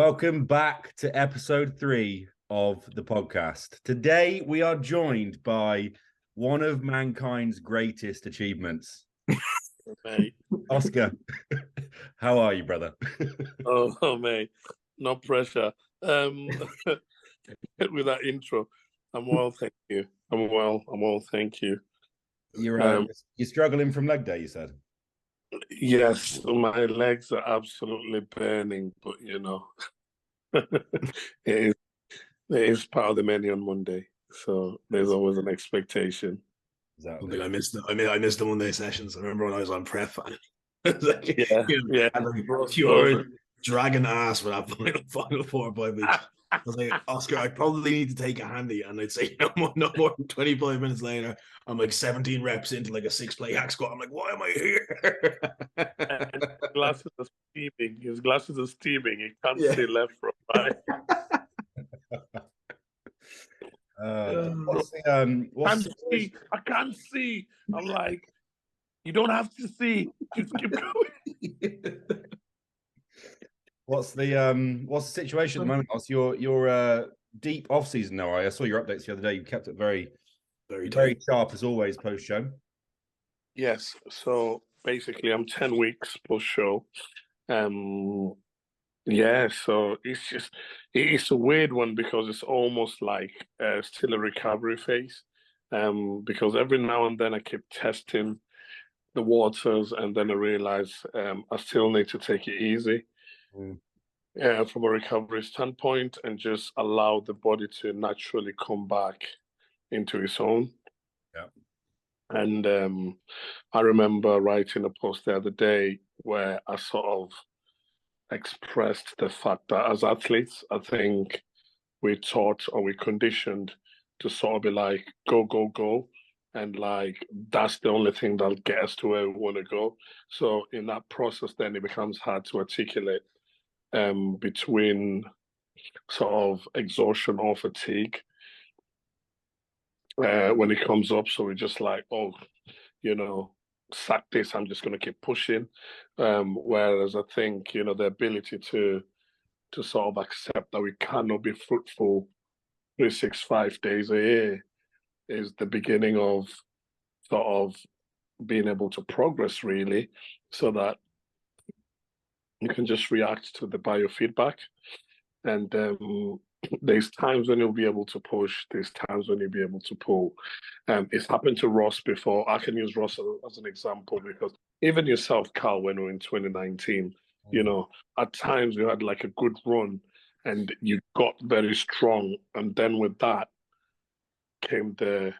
Welcome back to episode 3 of the podcast. Today we are joined by one of mankind's greatest achievements. Mate. Oscar, how are you, brother? Oh, mate, no pressure. With that intro, I'm well, thank you. I'm well, thank you. You're struggling from leg day, you said? Yes, my legs are absolutely burning, but it is part of the menu on Monday, so there's always an expectation. Exactly. I missed the Monday sessions. I remember when I was on prep. Like, yeah. Pure dragging ass for that final 4 or 5 weeks. I was like, Oscar, I probably need to take a handy, and I'd say no more than 25 minutes later, I'm like 17 reps into like a 6-play hack squat. I'm like, why am I here? And his glasses are steaming. He can't see left from right. I can't see. I'm like, you don't have to see. Just keep going. What's the situation at the moment? You're deep off season now. I saw your updates the other day. You kept it very sharp as always post show. Yes. So basically, I'm 10 weeks post show. Yeah. So it's a weird one because it's almost like still a recovery phase. Because every now and then I keep testing the waters, and then I realize I still need to take it easy. From a recovery standpoint, and just allow the body to naturally come back into its own. Yeah. And I remember writing a post the other day where I sort of expressed the fact that as athletes, I think we're taught or we're conditioned to sort of be like, go, go, go. And like, that's the only thing that'll get us to where we want to go. So in that process, then it becomes hard to articulate between sort of exhaustion or fatigue when it comes up. So we're just like, sack this, I'm just going to keep pushing. Whereas I think, the ability to sort of accept that we cannot be fruitful 365 days a year is the beginning of sort of being able to progress, really, so that you can just react to the biofeedback. And there's times when you'll be able to push, there's times when you'll be able to pull. It's happened to Ross before. I can use Ross as an example because even yourself, Carl, when we were in 2019, at times you had like a good run and you got very strong. And then with that came the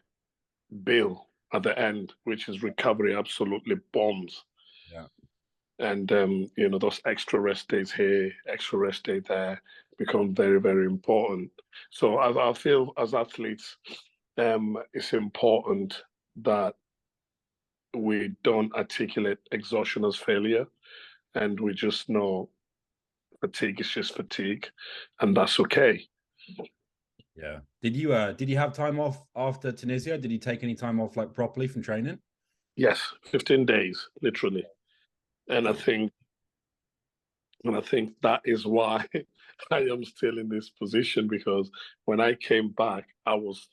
bill at the end, which is recovery absolutely bombs. Yeah. And, those extra rest days here, extra rest day there become very, very important. So I feel as athletes, it's important that we don't articulate exhaustion as failure, and we just know fatigue is just fatigue, and that's okay. Yeah. Did you have time off after Tunisia? Did you take any time off like properly from training? Yes, 15 days, literally. And I think that is why I am still in this position, because when I came back, I was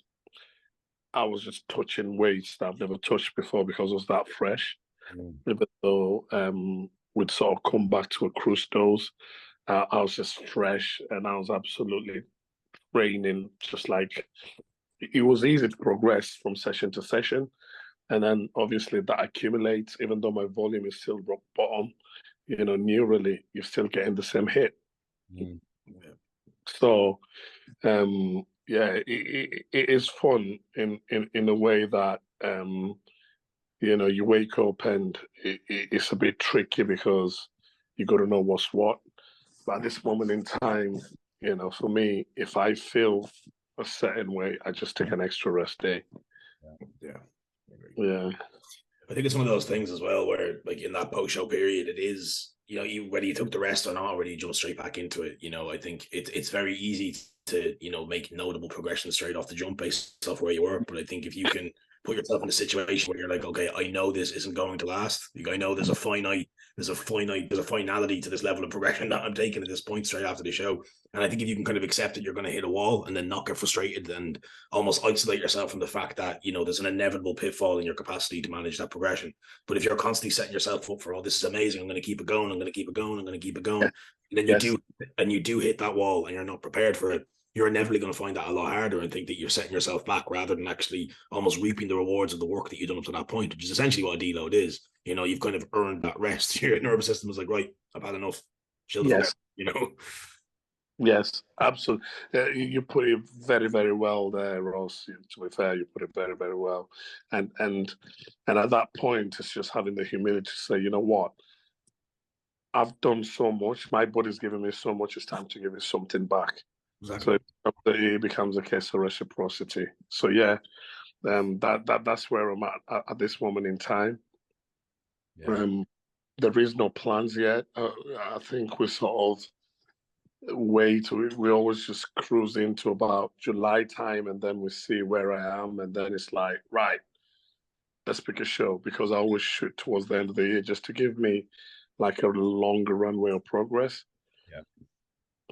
just touching weights that I've never touched before because it was that fresh. Even though we'd sort of come back to a cruise dose, I was just fresh and I was absolutely training, just like it was easy to progress from session to session. And then obviously that accumulates, even though my volume is still rock bottom, neurally, you're still getting the same hit. So, it is fun in a way that, you wake up and it's a bit tricky because you got to know what's what. But at this moment in time, for me, if I feel a certain way, I just take an extra rest day. Yeah. I think it's one of those things as well where, like, in that post-show period, it is, whether you took the rest or not, whether you jump straight back into it, I think it's very easy to, make notable progression straight off the jump based off where you were. But I think if you can put yourself in a situation where you're like, okay, I know this isn't going to last. Like, I know there's a finality to this level of progression that I'm taking at this point straight after the show. And I think if you can kind of accept that you're going to hit a wall and then not get frustrated and almost isolate yourself from the fact that, you know, there's an inevitable pitfall in your capacity to manage that progression. But if you're constantly setting yourself up for, oh, this is amazing, I'm going to keep it going, I'm going to keep it going, I'm going to keep it going. And then you do hit that wall and you're not prepared for it, you're inevitably going to find that a lot harder and think that you're setting yourself back rather than actually almost reaping the rewards of the work that you've done up to that point, which is essentially what a deload is. You know, you've kind of earned that rest. Your nervous system is like, right, I've had enough. Chill the fuck out, you know? Yes, absolutely. You put it very, very well there, Ross. To be fair, you put it very, very well. And at that point, it's just having the humility to say, you know what? I've done so much. My body's giving me so much. It's time to give it something back. Exactly. So it becomes a case of reciprocity. So yeah, that's where I'm at this moment in time. Yeah. There is no plans yet. I think we sort of wait. We always just cruise into about July time, and then we see where I am, and then it's like, right, let's pick a show, because I always shoot towards the end of the year just to give me like a longer runway of progress. Yeah.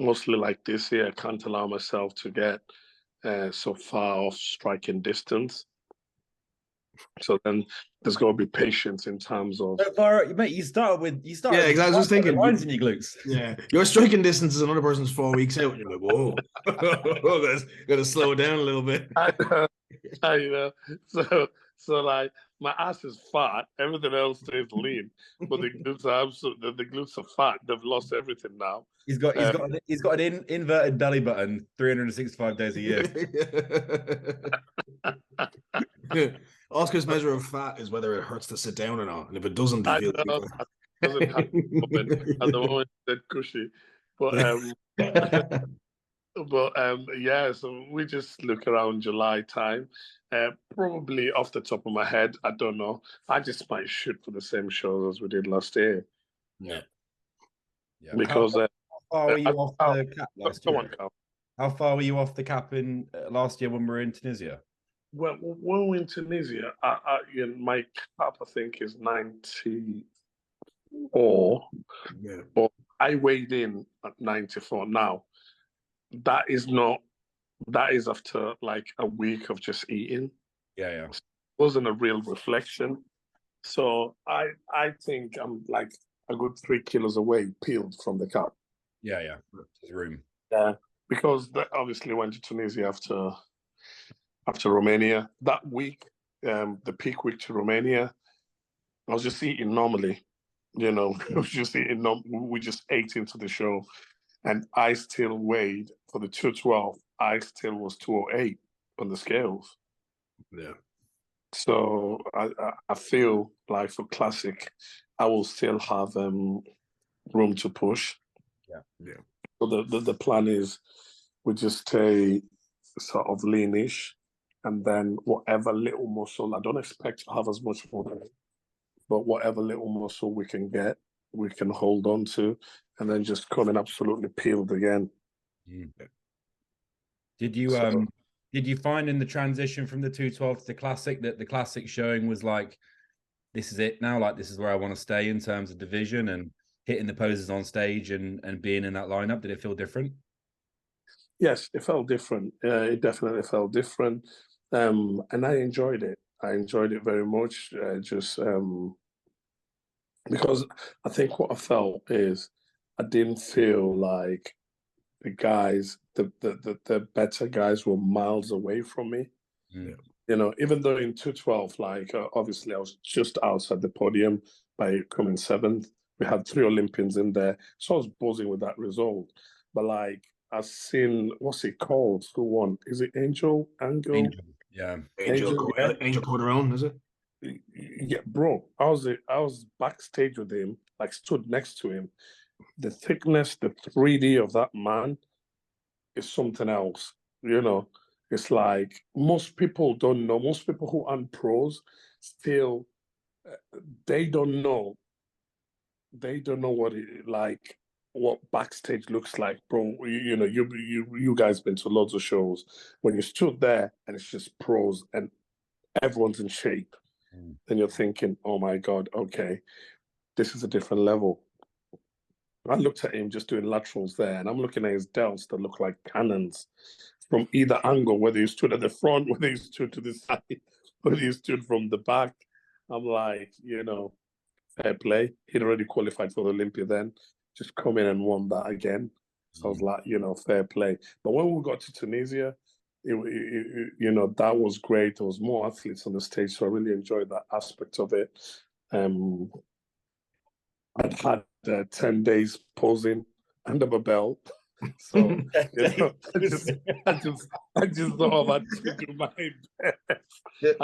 Mostly like this year, I can't allow myself to get so far off striking distance. So then there's got to be patience in terms of. So far, mate, you started. Yeah, exactly. I was just thinking, lines in your glutes. Yeah, your striking distance is another person's 4 weeks out, and you're like, whoa, got to slow it down a little bit. I know. So like my ass is fat, everything else stays lean, but the glutes are absolutely, the glutes are fat. They've lost everything now. He's got an inverted belly button 365 days a year. Oscar's measure of fat is whether it hurts to sit down or not, and if it doesn't, I know, it doesn't have at the moment it's cushy, but yeah. So we just look around July time. Probably off the top of my head, I don't know. I just might shoot for the same shows as we did last year. Yeah. Because how far were you off the cap last year? How far were you off the cap in last year when we were in Tunisia? Well, when we were in Tunisia, my cap I think is 94. Yeah. But I weighed in at 94 now. That is after like a week of just eating. Yeah. It wasn't a real reflection. So I think I'm like a good 3 kilos away peeled from the cap. Yeah. There's room. Yeah. Because that obviously went to Tunisia after Romania. That week, the peak week to Romania, I was just eating normally. You know, we just ate into the show. And I still weighed, for the 212, I still was 208 on the scales. Yeah. So I feel like for Classic, I will still have room to push. Yeah. So the plan is we just stay sort of leanish, and then whatever little muscle, I don't expect to have as much more, but whatever little muscle we can get, we can hold on to, and then just come in absolutely peeled again. Did you find in the transition from the 212 to the Classic that the Classic showing was like, this is it now, like this is where I want to stay in terms of division and hitting the poses on stage and being in that lineup? Did it feel different? Yes, it felt different. It definitely felt different, and I enjoyed it. I enjoyed it very much. Because I think what I felt is I didn't feel like the guys, the better guys, were miles away from me. Yeah. You know, even though in 212, like obviously I was just outside the podium by coming 7th. We had 3 Olympians in there, so I was buzzing with that result. But like, I've seen, what's it called? Who won? Is it Angel? Yeah. Angel Corderone, is it? Yeah, bro. I was backstage with him, like stood next to him. The thickness, the 3D of that man is something else. You know, it's like most people don't know. Most people who aren't pros still, they don't know. They don't know what backstage looks like, bro. You guys been to loads of shows when you stood there and it's just pros and everyone's in shape. Then you're thinking, oh my God, okay, this is a different level. I looked at him just doing laterals there, and I'm looking at his delts that look like cannons from either angle, whether he stood at the front, whether he stood to the side, whether he stood from the back. I'm like, fair play. He'd already qualified for the Olympia then, just come in and won that again. So I was like, fair play. But when we got to Tunisia, that was great. There was more athletes on the stage, so I really enjoyed that aspect of it. I'd had 10 days posing under my belt. So, I just thought of had to do my best.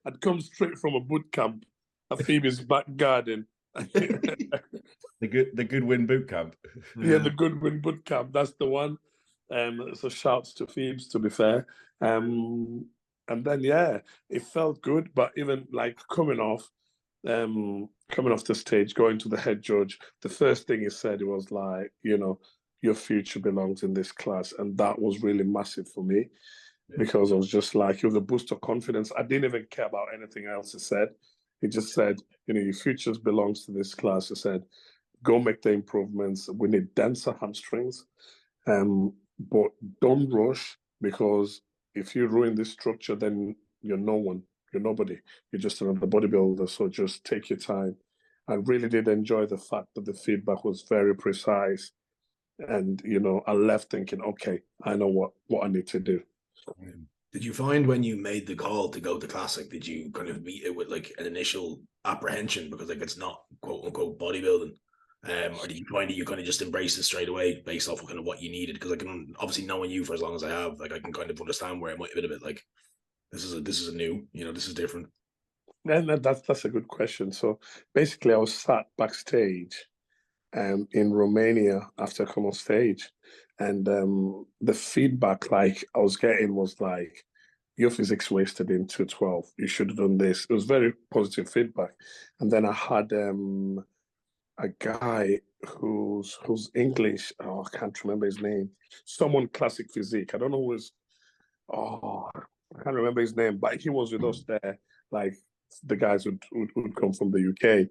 I'd come straight from a boot camp at Phoebe's back garden. The Goodwin boot camp. Yeah, the Goodwin boot camp. That's the one. So shouts to Phoebes, to be fair. And then, it felt good. But even like coming off the stage, going to the head judge, the first thing he said, it was like, your future belongs in this class. And that was really massive for me, because I was just like, it was a boost of confidence. I didn't even care about anything else he said. He just said, your futures belongs to this class. He said, go make the improvements. We need denser hamstrings. But don't rush, because if you ruin this structure, then you're no one. You're nobody. You're just another bodybuilder. So just take your time. I really did enjoy the fact that the feedback was very precise. And, I left thinking, okay, I know what I need to do. Did you find when you made the call to go to Classic, did you kind of meet it with like an initial apprehension because like it's not quote unquote bodybuilding? Or did you find that you kind of just embrace it straight away based off of kind of what you needed? Because I can obviously, knowing you for as long as I have, like I can kind of understand where it might have been a bit like this is a new, this is different. And that's a good question. So basically, I was sat backstage in Romania after I come on stage, and the feedback like I was getting was like, your physique's wasted in 212. You should have done this. It was very positive feedback. And then I had a guy who's English. Oh, I can't remember his name. Someone classic physique. I don't know who was. Oh, I can't remember his name, but he was with us there. Like the guys would come from the UK,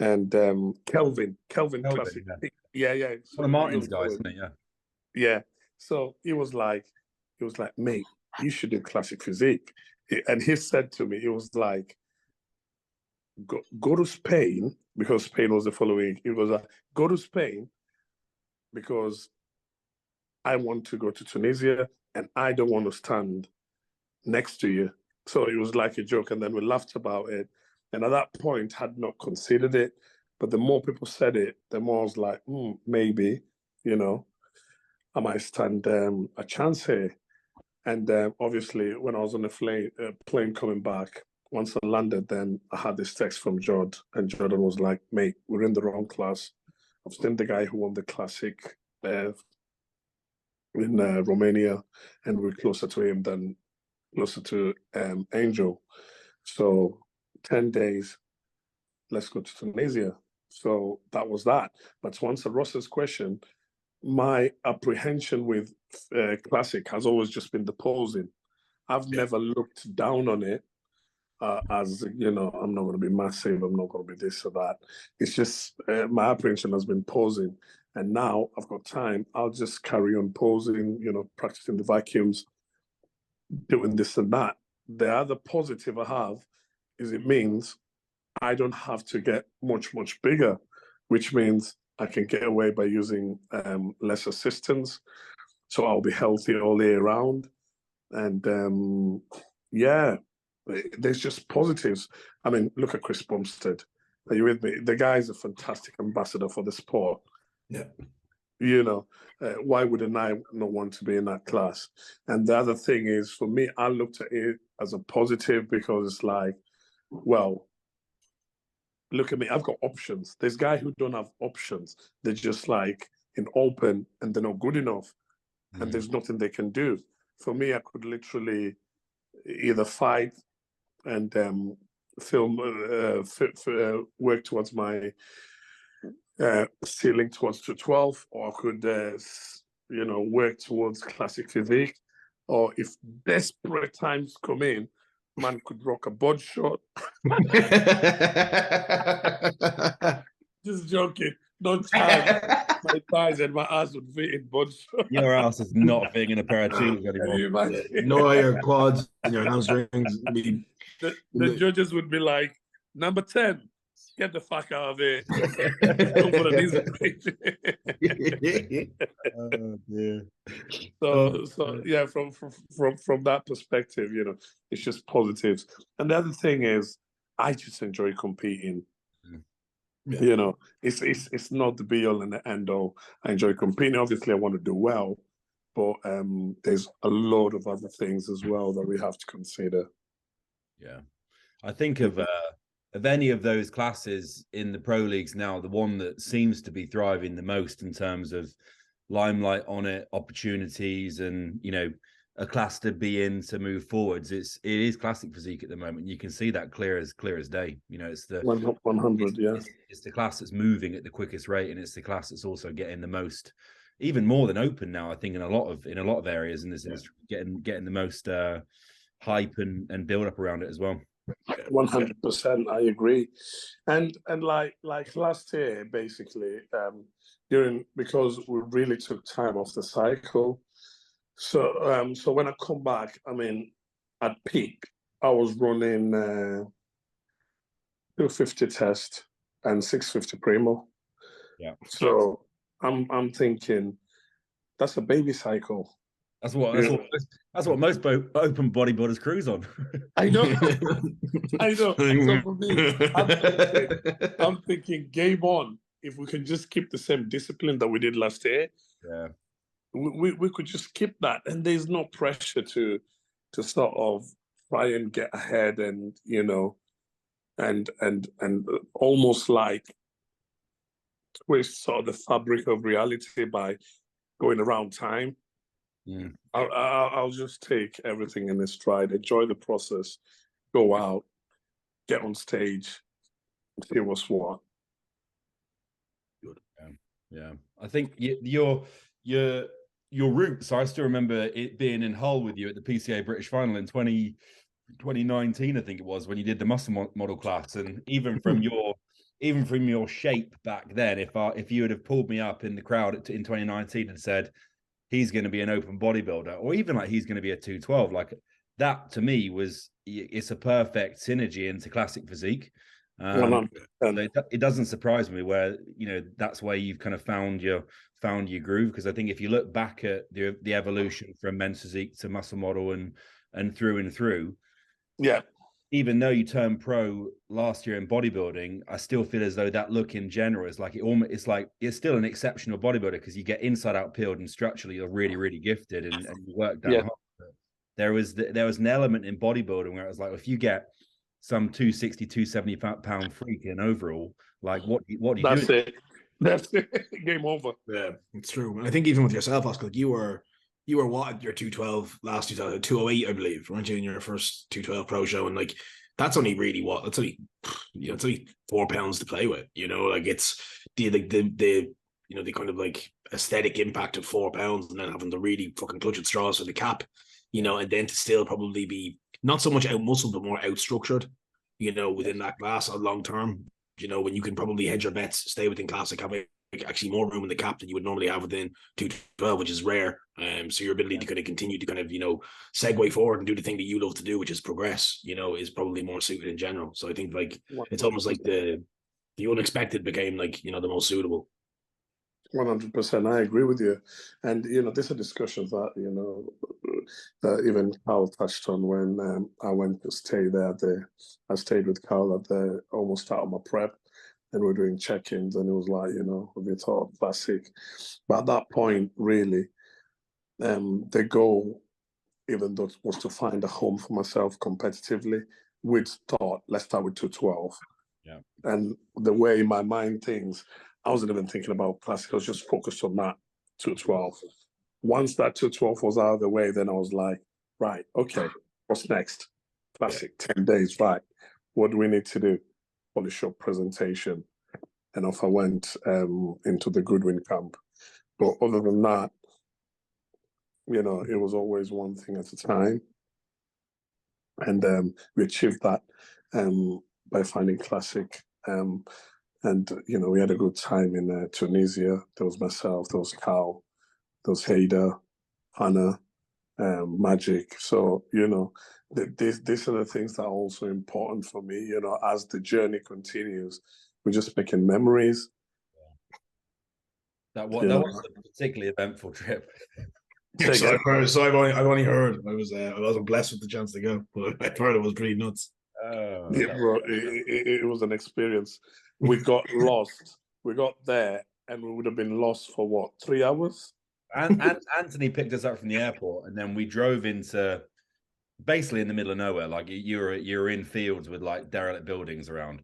and Kelvin classic. Yeah. One of Martin's guys, isn't it? Yeah. So he was like, mate, you should do classic physique. And he said to me, he was like, go to Spain, because Spain was the following. It was go to Spain because I want to go to Tunisia and I don't want to stand next to you. So it was like a joke, and then we laughed about it. And at that point, had not considered it. But the more people said it, the more I was like, maybe, I might stand a chance here. And obviously, when I was on the plane coming back, once I landed, then I had this text from Jod, and Jordan was like, mate, we're in the wrong class. I've seen the guy who won the classic in Romania, and we're closer to him than closer to Angel. So 10 days, let's go to Tunisia. So that was that. But to answer Ross's question, my apprehension with Classic has always just been the posing. I've never looked down on it as, I'm not going to be massive, I'm not going to be this or that. It's just my apprehension has been posing. And now I've got time, I'll just carry on posing, practicing the vacuums, doing this and that. The other positive I have is it means I don't have to get much, much bigger, which means I can get away by using less assistance. So I'll be healthy all year round. And there's just positives. I mean, look at Chris Bumstead. Are you with me? The guy's a fantastic ambassador for the sport. Yeah. Why wouldn't I not want to be in that class? And the other thing is, for me, I looked at it as a positive because it's like, well, look at me, I've got options. There's guys who don't have options. They're just like in open and they're not good enough. And there's nothing they can do. For me, I could literally either fight and work towards my ceiling towards 212, or I could, work towards classic physique. Or if desperate times come in, Man could rock a bud shot. Just joking. No chance. My thighs and my ass would fit in bud shot. Your ass is not fitting in a pair of shoes Can anymore. you imagine? No, your quads and your hamstrings. Be, The judges would be like, number 10, get the fuck out of here. Go for an easy Oh dear. So yeah, from that perspective, you know, it's just positives. And the other thing is, I just enjoy competing. Yeah. You know, it's not the be all and the end all. I enjoy competing. Obviously, I want to do well, but there's a lot of other things as well that we have to consider. Yeah, I think of any of those classes in the pro leagues now, the one that seems to be thriving the most in terms of limelight on it, opportunities, and you know, a class to be in to move forwards. It is classic physique at the moment. You can see that clear as day. You know, it's the 100, yeah. It's the class that's moving at the quickest rate, and it's the class that's also getting the most, even more than open now. I think in a lot of areas in this industry, getting the most hype and build up around it as well. 100%, I agree. And like last year, basically, because we really took time off the cycle. So when I come back, I mean, at peak, I was running 250 test and 650 primo. Yeah. So I'm thinking that's a baby cycle. That's what most open bodybuilders cruise on. I know. I know. So for me, I'm thinking game on. If we can just keep the same discipline that we did last year, Yeah, we could just keep that, and there's no pressure to sort of try and get ahead, and you know, and almost like twist sort of the fabric of reality by going around time. Mm. I'll just take everything in its stride, enjoy the process, go out, get on stage, see what's what. Yeah. I think your roots. I still remember it being in Hull with you at the PCA British Final in 2019, I think it was, when you did the muscle model class, and even from your shape back then, if you would have pulled me up in the crowd in 2019 and said he's going to be an open bodybuilder, or even like he's going to be a 212, like that to me it's a perfect synergy into classic physique. It doesn't surprise me where, you know, that's where you've kind of found your groove, because I think if you look back at the evolution from men's physique to muscle model and through, yeah, even though you turned pro last year in bodybuilding, I still feel as though that look in general is like it's still an exceptional bodybuilder, because you get inside out peeled and structurally you're really, really gifted and you work down hard. There was an element in bodybuilding where it was like, if you get some 260, 270 pound freak in overall, like what do you do? That's it. Game over. Yeah, it's true. And I think even with yourself, Oscar, like you were what at your 212 last 208, I believe, weren't you, in your first 212 pro show? And like that's only really it's only 4 pounds to play with, you know, like it's the you know, the kind of like aesthetic impact of 4 pounds, and then having to really fucking clutch at straws for the cap, you know, and then to still probably be not so much out muscled but more out structured, you know, within that class on long term, you know, when you can probably hedge your bets, stay within classic, have actually more room in the cap than you would normally have within 212, which is rare. So your ability to kind of continue to kind of, you know, segue forward and do the thing that you love to do, which is progress, you know, is probably more suited in general. So I think like it's almost like the unexpected became like, you know, the most suitable. 100%, I agree with you. And you know, there's a discussion that, you know, that even Carl touched on when I went to stay there. I stayed with Carl at the almost start of my prep, and we're doing check-ins, and it was like, you know, we thought classic. But at that point, really, the goal, even though it was to find a home for myself competitively, we'd thought, let's start with 212. Yeah. And the way my mind thinks, I wasn't even thinking about classic. I was just focused on that 212. Once that 212 was out of the way, then I was like, right, okay, what's next? Classic, 10 days, right. What do we need to do? Polish up presentation. And off I went into the Goodwin camp. But other than that, you know, it was always one thing at a time. And we achieved that by finding Classic. And, you know, we had a good time in Tunisia. There was myself, there was Cal, there was Hader, Hannah, Magic. So, you know, these are the things that are also important for me, you know, as the journey continues. We're just making memories. That was a particularly eventful trip. So I've only heard. I wasn't blessed with the chance to go, but I heard it was pretty nuts. Yeah, bro, it was an experience. We got lost. We got there, and we would have been lost for what, 3 hours? And Anthony picked us up from the airport, and then we drove into basically in the middle of nowhere. Like you're in fields with like derelict buildings around,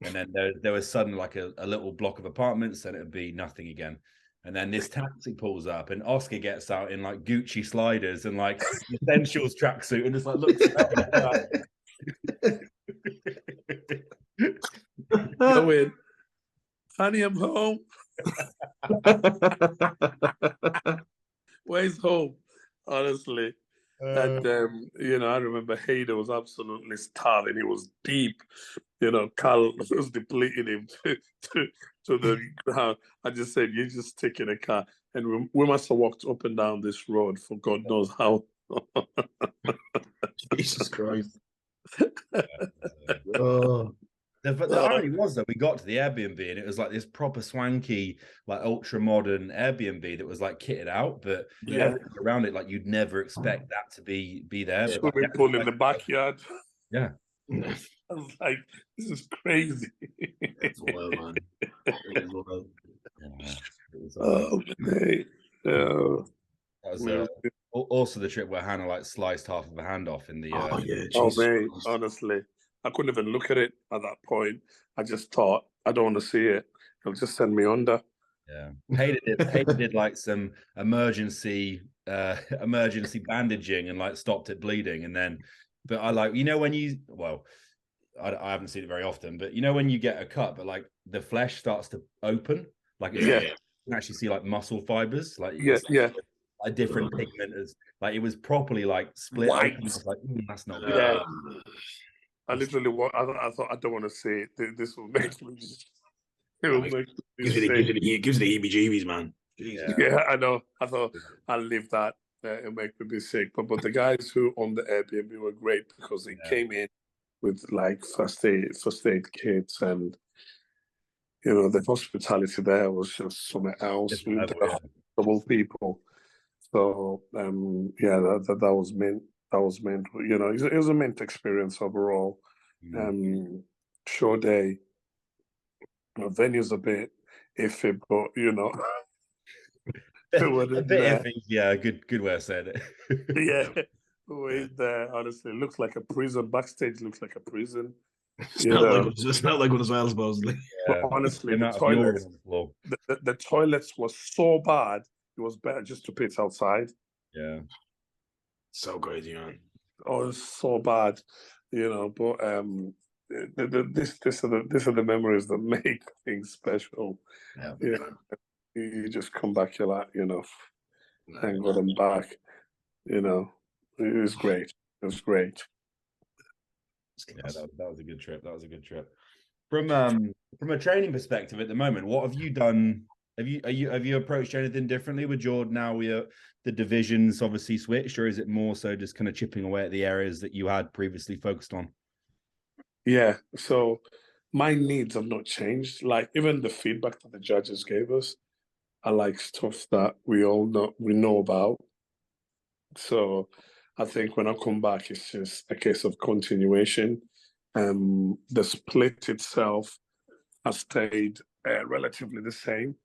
and then there was suddenly like a little block of apartments, and it would be nothing again. And then this taxi pulls up, and Oscar gets out in like Gucci sliders and like essentials tracksuit, and just like looks at Go in. Honey, I'm home. Where's home? Honestly. And you know, I remember Hader was absolutely starving. He was deep. You know, Carl was depleting him to the ground. I just said, "You just stick in a car," and we must have walked up and down this road for God knows how. Jesus Christ! The irony was that we got to the Airbnb and it was like this proper swanky, like ultra modern Airbnb that was like kitted out, but everything around it, like you'd never expect that to be there. Swimming pool in the backyard. Yeah. I was like, this is crazy. It's wild, man. It is wild. Oh, man. That was also the trip where Hannah like sliced half of a hand off in the. Oh, man, honestly, I couldn't even look at it at that point. I just thought, I don't want to see it. It'll just send me under. Yeah, Hayden did like some emergency bandaging and like stopped it bleeding, and then, but I like, you know, when you I haven't seen it very often, but you know when you get a cut, but like the flesh starts to open, like it's you can actually see like muscle fibers, like a different pigment as like it was properly like split. White. I was like, that's not good. Yeah. I literally, I thought I don't want to see it. This will make me. It will make me gives the heebie-jeebies, man. Yeah, I know. I thought I'll leave that. It'll make me be sick. But the guys who owned the Airbnb were great because they came in with like first aid kits, and you know the hospitality there was just something else. We were double people. So that was meant. That was meant. You know, it was a mint experience overall. Show day. Venue's a bit iffy, but you know. A bit iffy, yeah, good way of saying it. Yeah. There, honestly, it looks like a prison. Backstage looks like a prison. It's not like one as well, supposedly. But honestly, the toilets was so bad, it was better just to piss outside. Yeah. So crazy, man. Oh, it's so bad, you know. But these are the memories that make things special. Yeah. You know, you just come back, you're like, you know, thank God I'm back. You know, it was great. It was great. Yeah, that was a good trip. That was a good trip. From a training perspective at the moment, what have you done? Have you approached anything differently with Jordan now? The divisions obviously switched, or is it more so just kind of chipping away at the areas that you had previously focused on? Yeah, so my needs have not changed. Like even the feedback that the judges gave us, I like stuff that we know about. So I think when I come back, it's just a case of continuation. The split itself has stayed relatively the same,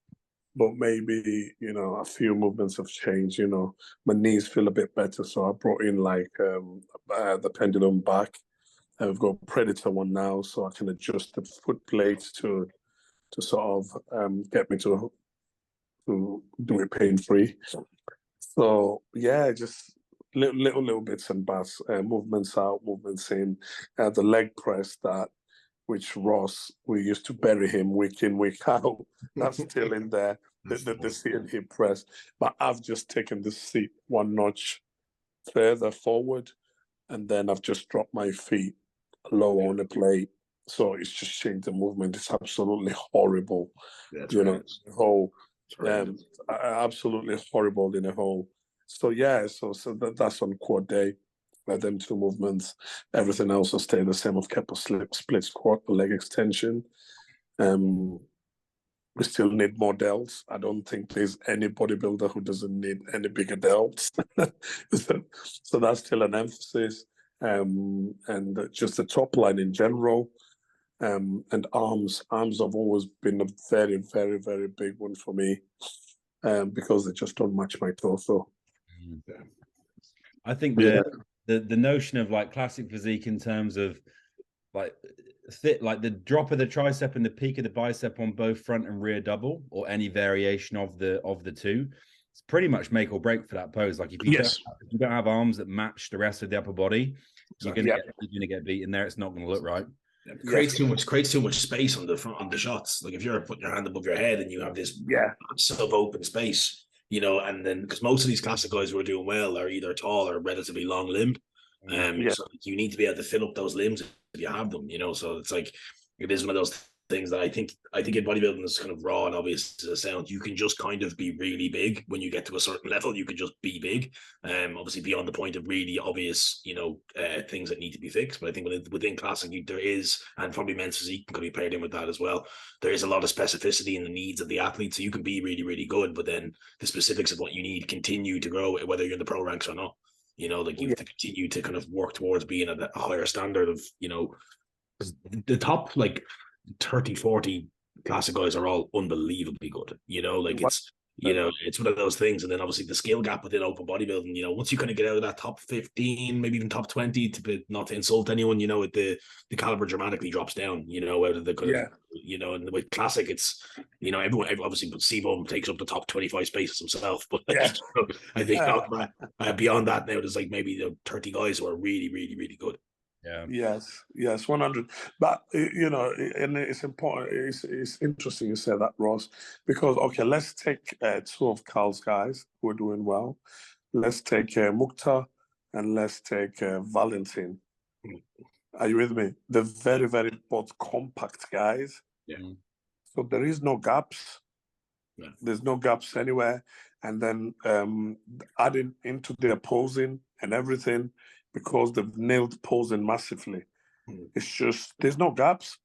but maybe, you know, a few movements have changed. You know, my knees feel a bit better, so I brought in like the pendulum back. I've got Predator one now, so I can adjust the foot plates to sort of get me to do it pain-free. So yeah, just little bits and bats, movements out, movements in. The leg press which Ross, we used to bury him week in, week out. That's still in there. The seat and hip press, but I've just taken the seat one notch further forward. and then I've just dropped my feet low on the plate. So it's just changed the movement. It's absolutely horrible. That's You know, the whole horrendous. absolutely horrible in a whole. So yeah, so that's on quad day. Them two movements. Everything else will stay the same. I've kept a split squat, a leg extension. We still need more delts. I don't think there's any bodybuilder who doesn't need any bigger delts. So that's still an emphasis. And just the top line in general. And arms. Arms have always been a very, very, very big one for me, because they just don't match my torso. I think the notion of like classic physique in terms of like like the drop of the tricep and the peak of the bicep on both front and rear double, or any variation of the two, it's pretty much make or break for that pose. Like if you don't have arms that match the rest of the upper body, you're gonna get beaten there. It's not gonna look right. It creates too much space on the front on the shots. Like if you're putting your hand above your head and you have this sub open space, you know, and then because most of these classic guys who are doing well are either tall or relatively long limbed. So you need to be able to fill up those limbs if you have them, you know. So it's like it is one of those things that I think in bodybuilding is kind of raw and obvious as it sounds. You can just kind of be really big when you get to a certain level. You can just be big, obviously beyond the point of really obvious, you know, things that need to be fixed. But I think within classic there is, and probably men's physique can be paired in with that as well. There is a lot of specificity in the needs of the athlete, so you can be really, really good, but then the specifics of what you need continue to grow, whether you're in the pro ranks or not. You know, like you have to continue to kind of work towards being at a higher standard of, you know, the top like 30, 40 classic guys are all unbelievably good. You know, like it's, you know, it's one of those things. And then obviously the skill gap within open bodybuilding, you know, once you kind of get out of that top 15, maybe even top 20, not to insult anyone, you know, the caliber dramatically drops down, you know, out of the kind of, you know, and with classic, it's, you know, everyone obviously, but Steve-O takes up the top 25 spaces himself. But I think beyond that, now there's like maybe the 30 guys who are really, really, really good. Yes, 100. But you know, and it's important. It's interesting you say that, Ross, because okay, let's take two of Carl's guys who are doing well. Let's take Mukhtar and let's take Valentin. Are you with me? They're very, very both compact guys. So there is no gaps. There's no gaps anywhere. And then adding into their posing and everything, because they've nailed posing massively. It's just, there's no gaps.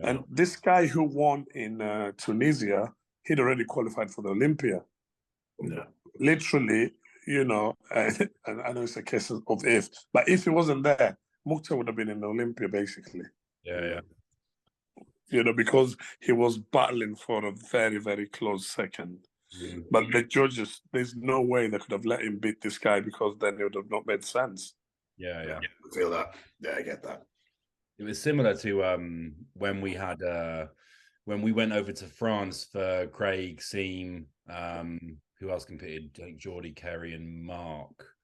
And this guy who won in Tunisia, he'd already qualified for the Olympia. Literally, you know, and I know it's a case of if, but if he wasn't there, Mukhtar would have been in the Olympia, basically. You know, because he was battling for a very, very close second. But the judges, there's no way they could have let him beat this guy, because then it would have not made sense. I feel that. Yeah, I get that. It was similar to when we had when we went over to France for Craig, Seam, who else competed? I think Geordie, Kerry, and Mark.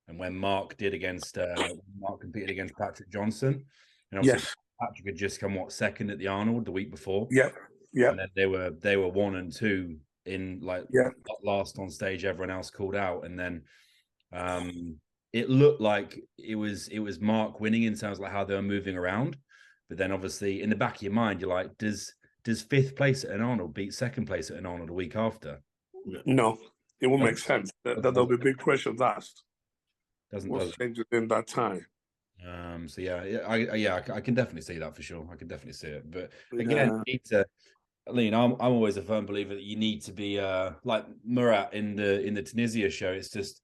And when Mark did against Mark competed against Patrick Johnson, and obviously Patrick had just come second at the Arnold the week before. And then they were 1 and 2 in like last on stage. Everyone else called out, and then it looked like it was Mark winning in terms of like how they were moving around. But then obviously in the back of your mind, you're like, does 5th place at an Arnold beat 2nd place at an Arnold a week after? No, it won't make sense. There'll be big questions asked. What's changed in that time? So I can definitely see that for sure. I can definitely see it. But again, you need to, I'm always a firm believer that you need to be like Murat in the Tunisia show. It's just,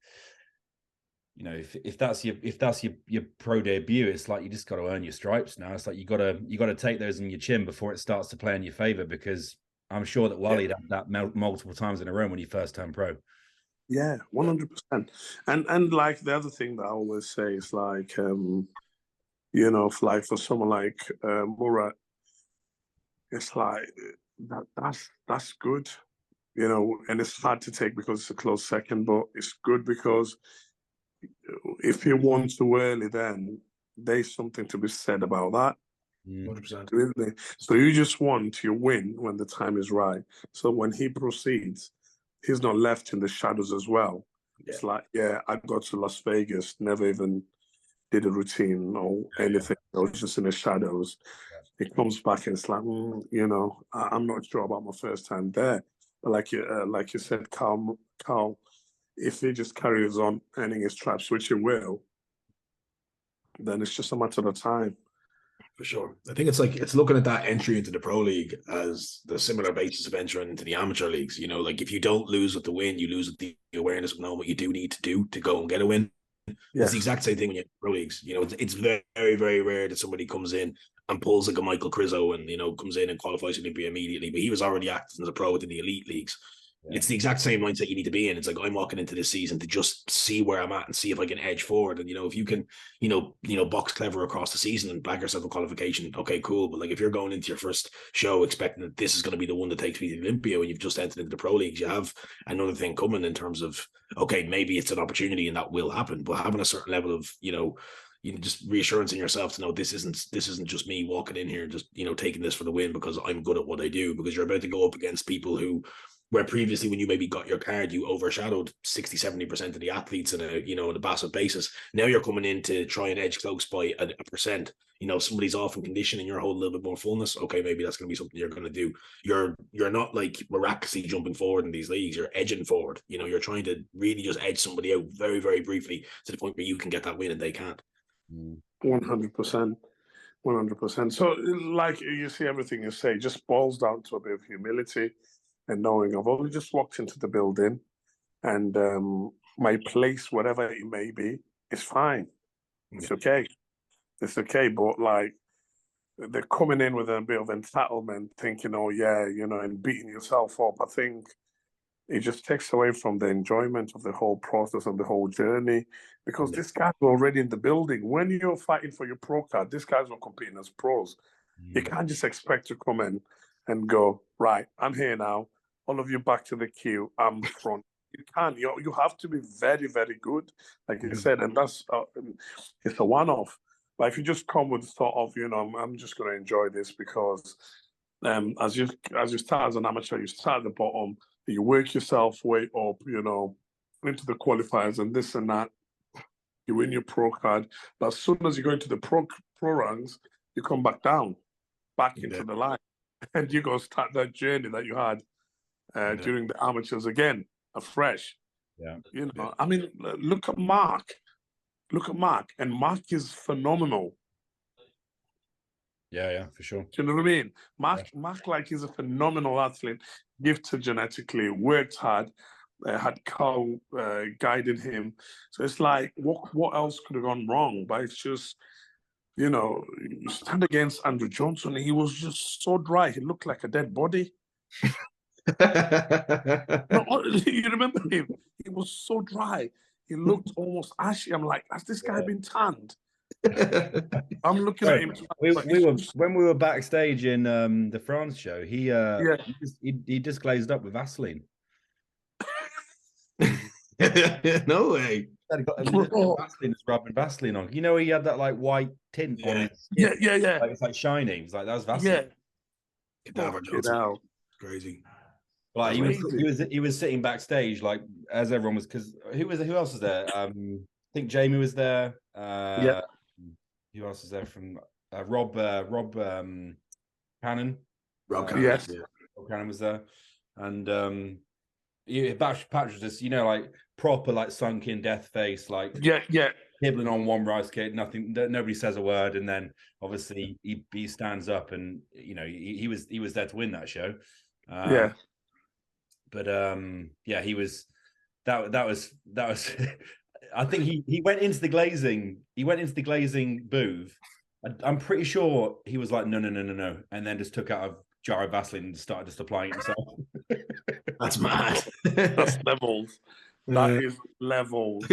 you know, if that's your pro debut, it's like you just got to earn your stripes now. It's like you got to take those in your chin before it starts to play in your favor, because I'm sure that Walid had that multiple times in a row when he first turned pro. 100%. And like the other thing that I always say is like, you know, like for someone like Murat, it's like that's good, you know, and it's hard to take because it's a close second, but it's good because if you won too early, then there's something to be said about that. 100%. Really. So you just want your win when the time is right. So when he proceeds, he's not left in the shadows as well. It's like, I got to Las Vegas, never even did a routine or anything. I was just in the shadows. He comes back and it's like, you know, I'm not sure about my first time there. But like you said, Carl, if he just carries on earning his stripes, which he will, then it's just a matter of time. For sure. I think it's like, it's looking at that entry into the pro league as the similar basis of entering into the amateur leagues. You know, like if you don't lose with the win, you lose with the awareness of knowing what you do need to do to go and get a win. Yes. It's the exact same thing when you're in pro leagues. You know, it's very, very rare that somebody comes in and pulls like a Michael Crizzo and, you know, comes in and qualifies Olympia immediately, but he was already acting as a pro within the elite leagues. Yeah. It's the exact same mindset you need to be in. It's like, I'm walking into this season to just see where I'm at and see if I can edge forward. And, you know, if you can, you know, box clever across the season and bag yourself a qualification, okay, cool. But like, if you're going into your first show expecting that this is going to be the one that takes me to Olympia when you've just entered into the pro leagues, you have another thing coming in terms of, okay, maybe it's an opportunity and that will happen, but having a certain level of, you know, just reassurance in yourself to know this isn't just me walking in here, just, you know, taking this for the win because I'm good at what I do, because you're about to go up against people who, where previously when you maybe got your card, you overshadowed 60-70% of the athletes in a, you know, on a massive basis. Now you're coming in to try and edge close by a percent. You know, somebody's off in condition and you're holding a little bit more fullness. Okay, maybe that's going to be something you're going to do. You're not like miraculously jumping forward in these leagues. You're edging forward. You know, you're trying to really just edge somebody out very, very briefly to the point where you can get that win and they can't. 100%. 100%. So, like you see, everything you say just boils down to a bit of humility and knowing I've only just walked into the building and my place, whatever it may be, is fine. It's okay. It's okay. But like, they're coming in with a bit of entitlement, thinking, oh yeah, you know, and beating yourself up. I think it just takes away from the enjoyment of the whole process and the whole journey, because this guy's already in the building. When you're fighting for your pro card, this guy's not competing as pros. You can't just expect to come in and go, right, I'm here now. All of you back to the queue. I'm front. You can't. You have to be very, very good, like you said, and that's it's a one-off. But if you just come with sort of, you know, I'm just going to enjoy this because as you start as an amateur, you start at the bottom, you work yourself way up, you know, into the qualifiers and this and that. You win your pro card, but as soon as you go into the pro ranks, you come back down, back into the line, and you go start that journey that you had during the amateurs again, afresh. Yeah, you know, I mean, look at Mark. And Mark is phenomenal. Yeah, for sure. Do you know what I mean? Mark, like, he's a phenomenal athlete, gifted genetically, worked hard, had Carl guiding him. So it's like, what else could have gone wrong? But it's just, you know, you stand against Andrew Johnson, he was just so dry. He looked like a dead body. No, you remember him? He was so dry. He looked almost ashy. I'm like, has this guy been tanned? I'm looking at him. We were when we were backstage in the France show. He just glazed up with Vaseline. No way. Vaseline is rubbing Vaseline on. You know, he had that like white tint on his skin. Yeah. Like, it's like shining. It's like that was Vaseline. Cadaver Johnson. Crazy. Like he was sitting backstage, like as everyone was, because who else was there? I think Jamie was there. Who else is there from Rob Cannon? Rob Cannon, yes. Rob Cannon was there, and Patch was just, you know, like proper like sunken death face, like nibbling on one rice cake, nothing, nobody says a word, and then obviously he stands up, and you know he was there to win that show. But he was that was I think he went into the glazing booth. I'm pretty sure he was like, no, and then just took out a jar of Vaseline and started just applying it himself. That's mad. That's levels. That is levels.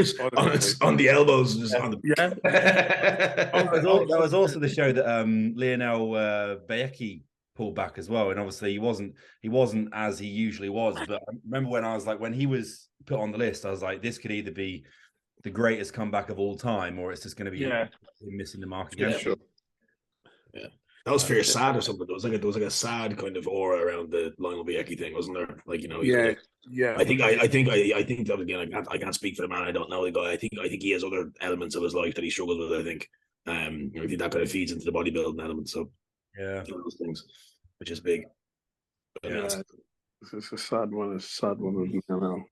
On the elbows. Just on the... That was also the show that Lionel Bayecki pulled back as well, and obviously he wasn't as he usually was. But I remember when he was put on the list, I was like, this could either be the greatest comeback of all time, or it's just going to be him missing the mark again. Sure. Yeah. That was Fear Sad or something. There was like a sad kind of aura around the Lionel Biecki thing, wasn't there? Like, you know, he's Yeah, like yeah. I think that again. I can't speak for the man. I don't know the guy. I think he has other elements of his life that he struggles with. I think, I think that kind of feeds into the bodybuilding element. So Yeah, those things, which is big. But, Yeah, it's a sad one. It's a sad one, you know.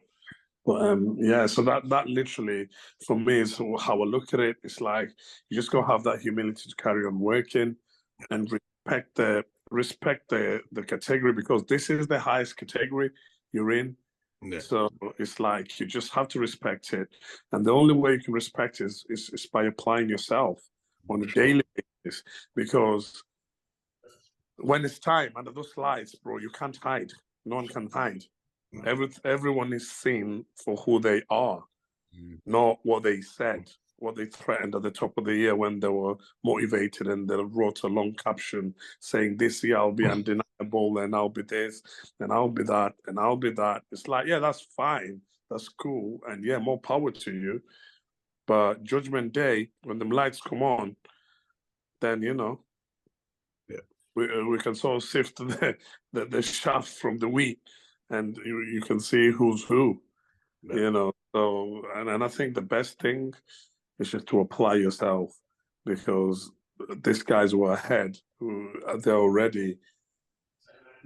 But yeah, so that literally for me is how I look at it. It's like you just gotta have that humility to carry on working and respect the category, because this is the highest category you're in. yeah. So it's like you just have to respect it, and the only way you can respect it is by applying yourself on a daily basis. Because when it's time under those lights, bro, you can't hide. No one can hide. Everyone is seen for who they are, not what they said, what they threatened at the top of the year when they were motivated and they wrote a long caption saying, "This year I'll be undeniable, and I'll be this, and I'll be that, and I'll be that." It's like, yeah, that's fine, that's cool, and yeah, more power to you. But Judgment Day, when the lights come on, then Yeah. we can sort of sift the chaff from the wheat, and you can see who's who. Yeah. So and I think the best thing is just to apply yourself, because these guys who are ahead, they're already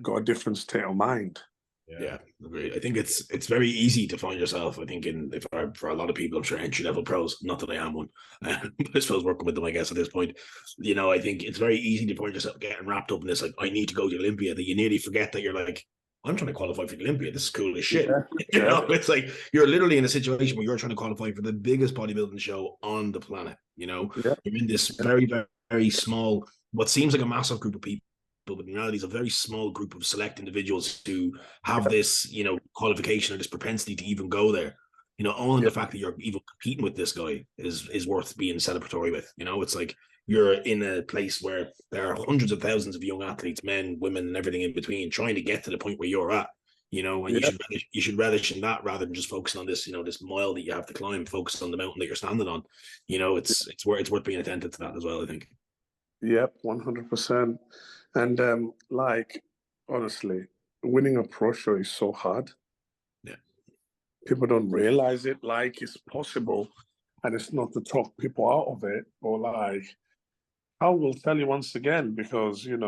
got a different state of mind. Yeah, agreed. I think it's very easy to find yourself. I think for a lot of people, I'm sure entry level pros. Not that I am one, but I suppose working with them, I guess at this point, I think it's very easy to find yourself getting wrapped up in this. Like, I need to go to Olympia. That you nearly forget that you're like, I'm trying to qualify for the Olympia. This is cool as shit. Yeah. It's like you're literally in a situation where you're trying to qualify for the biggest bodybuilding show on the planet. You're in this very, very, very small, what seems like a massive group of people, but in reality, it's a very small group of select individuals who have this, qualification or this propensity to even go there. Only the fact that you're even competing with this guy is worth being celebratory with. It's like you're in a place where there are hundreds of thousands of young athletes, men, women, and everything in between, trying to get to the point where you're at. And you should relish in that rather than just focusing on this, this mile that you have to climb. Focus on the mountain that you're standing on. It's worth being attentive to that as well, I think. Yep, 100%. And like, honestly, winning a pro show is so hard. Yeah. People don't realize it. Like, it's possible, and it's not to talk people out of it, or like, I will tell you once again, because you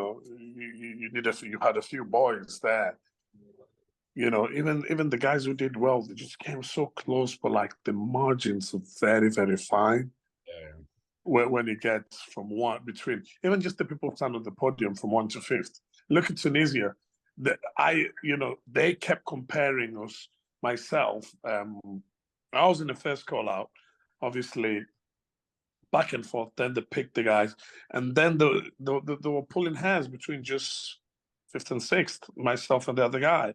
had a few boys there. Even the guys who did well, they just came so close, but like the margins are very, very fine. Yeah. When it gets from one between, even just the people stand on the podium from 1 to 5th. Look at Tunisia. They kept comparing us. Myself, I was in the first call out, obviously back and forth. Then they picked the guys, and then they were pulling hairs between just 5th and 6th, myself and the other guy.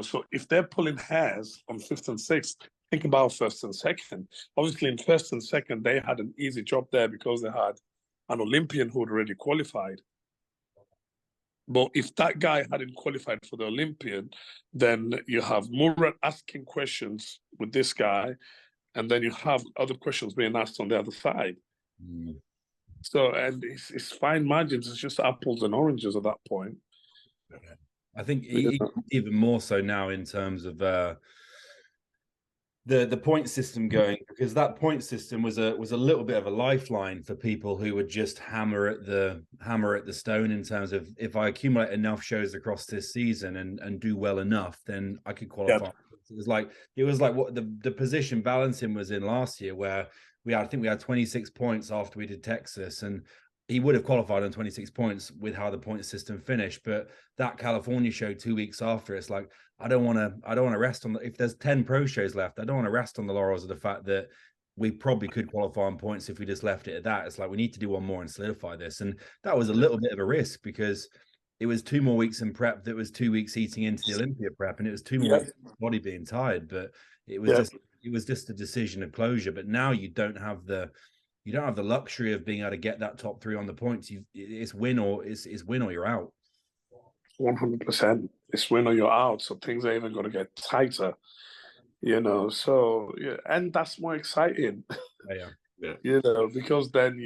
So if they're pulling hairs on 5th and 6th, think about 1st and 2nd. Obviously, in 1st and 2nd, they had an easy job there because they had an Olympian who had already qualified. But if that guy hadn't qualified for the Olympian, then you have Murat asking questions with this guy, and then you have other questions being asked on the other side. So, and it's fine margins. It's just apples and oranges at that point. I think even more so now in terms of the point system going, because that point system was a little bit of a lifeline for people who would just hammer at the stone in terms of, if I accumulate enough shows across this season and do well enough, then I could qualify. Yep. It was like what the position balancing was in last year, where I think we had 26 points after we did Texas, and he would have qualified on 26 points with how the point system finished. But that California show 2 weeks after, it's like, I don't want to rest on if there's 10 pro shows left, I don't want to rest on the laurels of the fact that we probably could qualify on points if we just left it at that. It's like, we need to do one more and solidify this. And that was a little bit of a risk, because it was 2 more weeks in prep. That was 2 weeks eating into the Olympia prep, and it was 2 more weeks of body being tired. But it was just a decision of closure. But now you don't have the luxury of being able to get that top 3 on the points. It's win or you're out. 100%. It's win or you're out. So things are even going to get tighter, So, yeah, and that's more exciting. Yeah. Because then,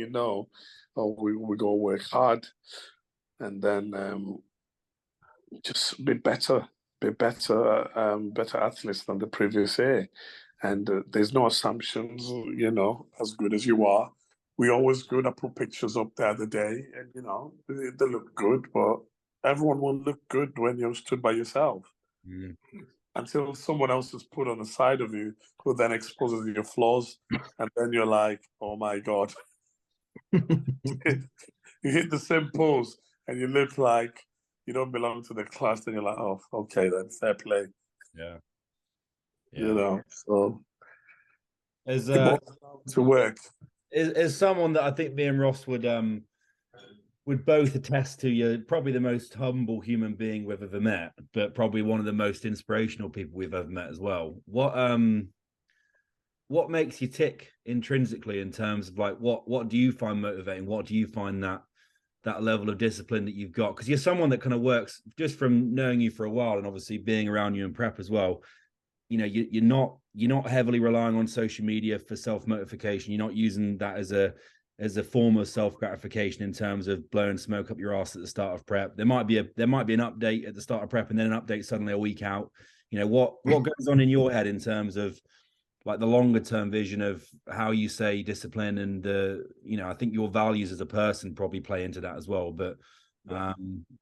or we go work hard, and then just be better, better athletes than the previous year. And there's no assumptions, you know, as good as you are. We always good. I put pictures up the other day, and you know, they look good, but everyone will look good when you're stood by yourself. Mm. Until someone else is put on the side of you, who then exposes your flaws, and then you're like, oh my God. You hit the same pose, and you look like you don't belong to the class, then you're like, oh, okay, then fair play. Yeah. You know, so As it boils down to work. As someone that I think me and Ross would both attest to, you're probably the most humble human being we've ever met, but probably one of the most inspirational people we've ever met as well. What makes you tick intrinsically in terms of like what do you find motivating? What do you find that level of discipline that you've got? Because you're someone that kind of works, just from knowing you for a while and obviously being around you in prep as well. You know, you're not heavily relying on social media for self-motivation. You're not using that as a form of self-gratification in terms of blowing smoke up your ass at the start of prep. There might be an update at the start of prep and then an update suddenly a week out. You know, what goes on in your head in terms of like the longer term vision of how you say discipline, and you know, I think your values as a person probably play into that as well. But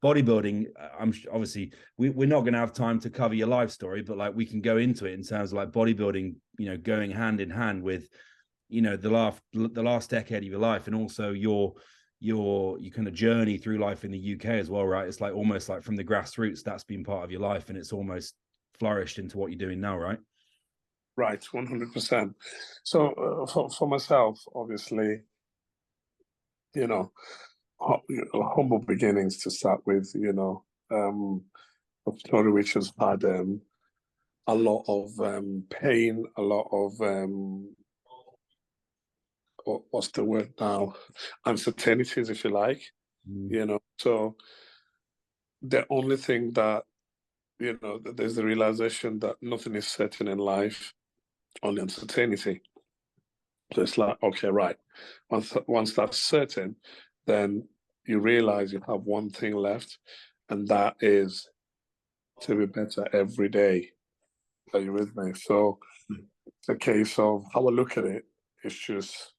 bodybuilding, I'm obviously we're not going to have time to cover your life story, but like we can go into it in terms of like bodybuilding, you know, going hand in hand with, you know, the last decade of your life, and also your kind of journey through life in the UK as well, right? It's like almost like from the grassroots, that's been part of your life, and it's almost flourished into what you're doing now, right? Right, 100%. So for myself, obviously, you know, humble beginnings to start with, you know, a story which has had a lot of pain, a lot of what's the word now? Uncertainties, if you like, you know. So the only thing that, you know, there's the realization that nothing is certain in life, only uncertainty. So it's like, okay, right. Once that's certain, then you realize you have one thing left, and that is to be better every day. Are you with me? So it's a case of how I look at it. It's just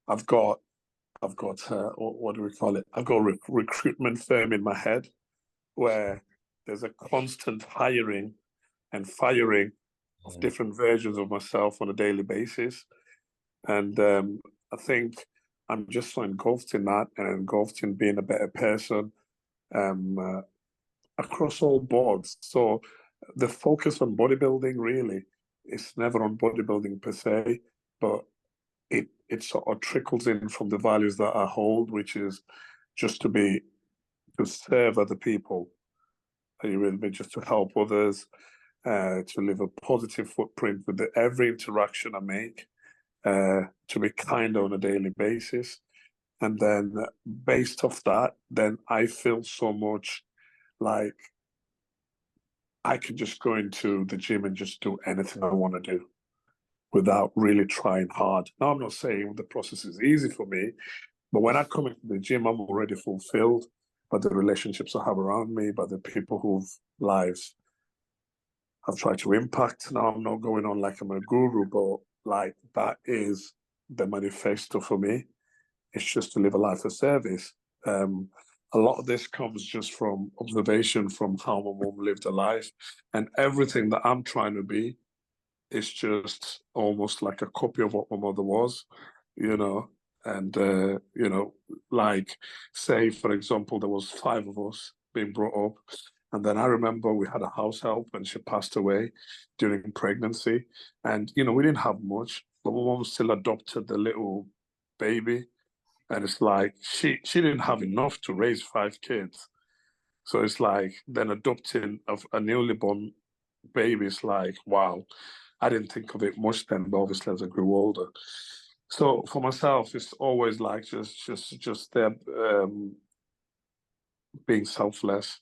I've got what do we call it? I've got a recruitment firm in my head where there's a constant hiring and firing of different versions of myself on a daily basis. And I think I'm just so engulfed in that and engulfed in being a better person across all boards. So the focus on bodybuilding really is never on bodybuilding per se, but it sort of trickles in from the values that I hold, which is just to serve other people. Are you with me? Just to help others, to leave a positive footprint with every interaction I make. To be kind on a daily basis. And then based off that, then I feel so much like I can just go into the gym and just do anything I want to do without really trying hard. Now, I'm not saying the process is easy for me, but when I come into the gym, I'm already fulfilled by the relationships I have around me, by the people whose lives I've tried to impact. Now, I'm not going on like I'm a guru, but like that is the manifesto for me. It's just to live a life of service. A lot of this comes just from observation from how my mom lived her life, and everything that I'm trying to be is just almost like a copy of what my mother was, you know. And you know, like say for example, there was 5 of us being brought up, and then I remember we had a house help and she passed away during pregnancy, and you know we didn't have much, but my mom still adopted the little baby. And it's like she didn't have enough to raise 5 kids. So it's like then adopting a newly born baby is like, wow. I didn't think of it much then, but obviously as I grew older. So for myself, it's always like just there being selfless,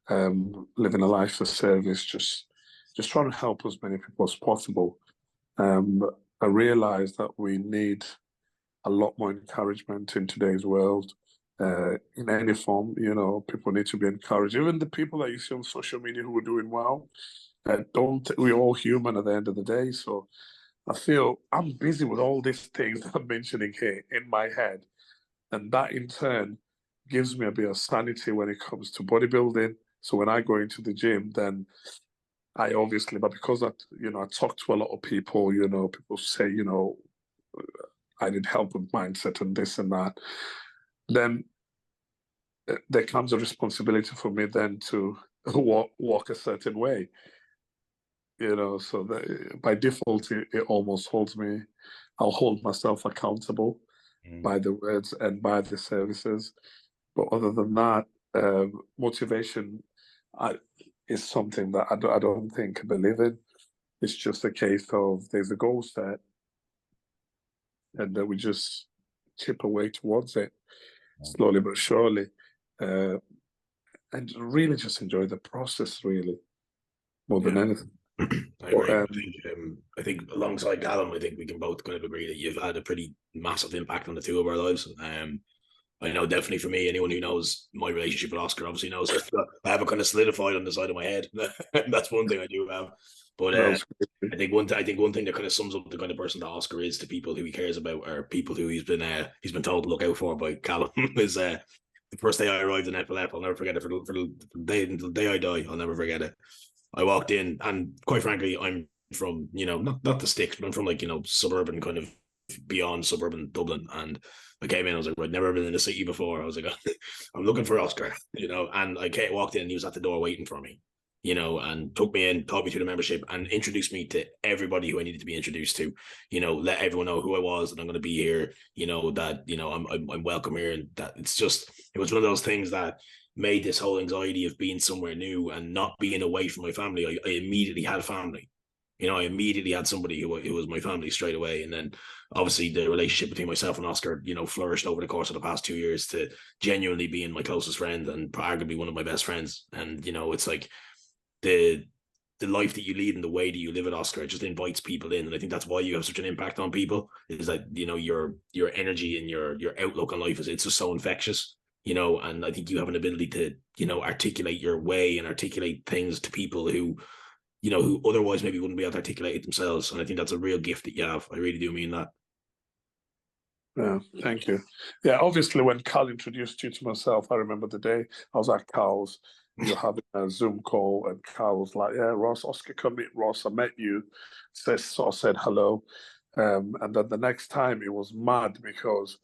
living a life of service, just trying to help as many people as possible. I realized that we need a lot more encouragement in today's world. In any form, you know, people need to be encouraged. Even the people that you see on social media who are doing well, we're all human at the end of the day. So I feel I'm busy with all these things I'm mentioning here in my head. And that in turn gives me a bit of sanity when it comes to bodybuilding. So when I go into the gym, then I obviously, but because I talk to a lot of people, people say, I need help with mindset and this and that, then there comes a responsibility for me then to walk a certain way, so by default, it almost holds me, I'll hold myself accountable by the words and by the services. But other than that, motivation is something that I don't think I believe in. It's just a case of there's a goal set, and then we just chip away towards it slowly but surely, and really just enjoy the process, really, more than anything. I agree. I think alongside Callum, I think we can both kind of agree that you've had a pretty massive impact on the two of our lives. I know definitely for me, anyone who knows my relationship with Oscar obviously knows that I have it kind of solidified on the side of my head. That's one thing I do have. But I think one thing that kind of sums up the kind of person that Oscar is to people who he cares about, or people who he's been told to look out for by Callum, is the first day I arrived in FLF. I'll never forget it for the day until the day I die. I'll never forget it. I walked in, and quite frankly, I'm from, not the sticks, but I'm from suburban, kind of beyond suburban Dublin. And I came in, I was like, I'd never been in a city before. I was like, I'm looking for Oscar, and I walked in and he was at the door waiting for me, and took me in, taught me through the membership, and introduced me to everybody who I needed to be introduced to, let everyone know who I was, and I'm going to be here, that, I'm welcome here. And that it was one of those things that made this whole anxiety of being somewhere new and not being away from my family. I immediately had family. I immediately had somebody who was my family straight away. And then obviously the relationship between myself and Oscar, flourished over the course of the past 2 years to genuinely being my closest friend and arguably one of my best friends. And, it's like the life that you lead and the way that you live at Oscar, it just invites people in. And I think that's why you have such an impact on people, is that, your energy and your outlook on life it's just so infectious. And I think you have an ability to, articulate your way and articulate things to people who otherwise maybe wouldn't be able to articulate it themselves. And I think that's a real gift that you have. I really do mean that. Yeah, thank you. Yeah, obviously when Carl introduced you to myself, I remember the day I was at Carl's, you were having a Zoom call, and Carl was like, yeah, Ross, Oscar, come meet Ross. I met you, said hello. And then the next time it was mad because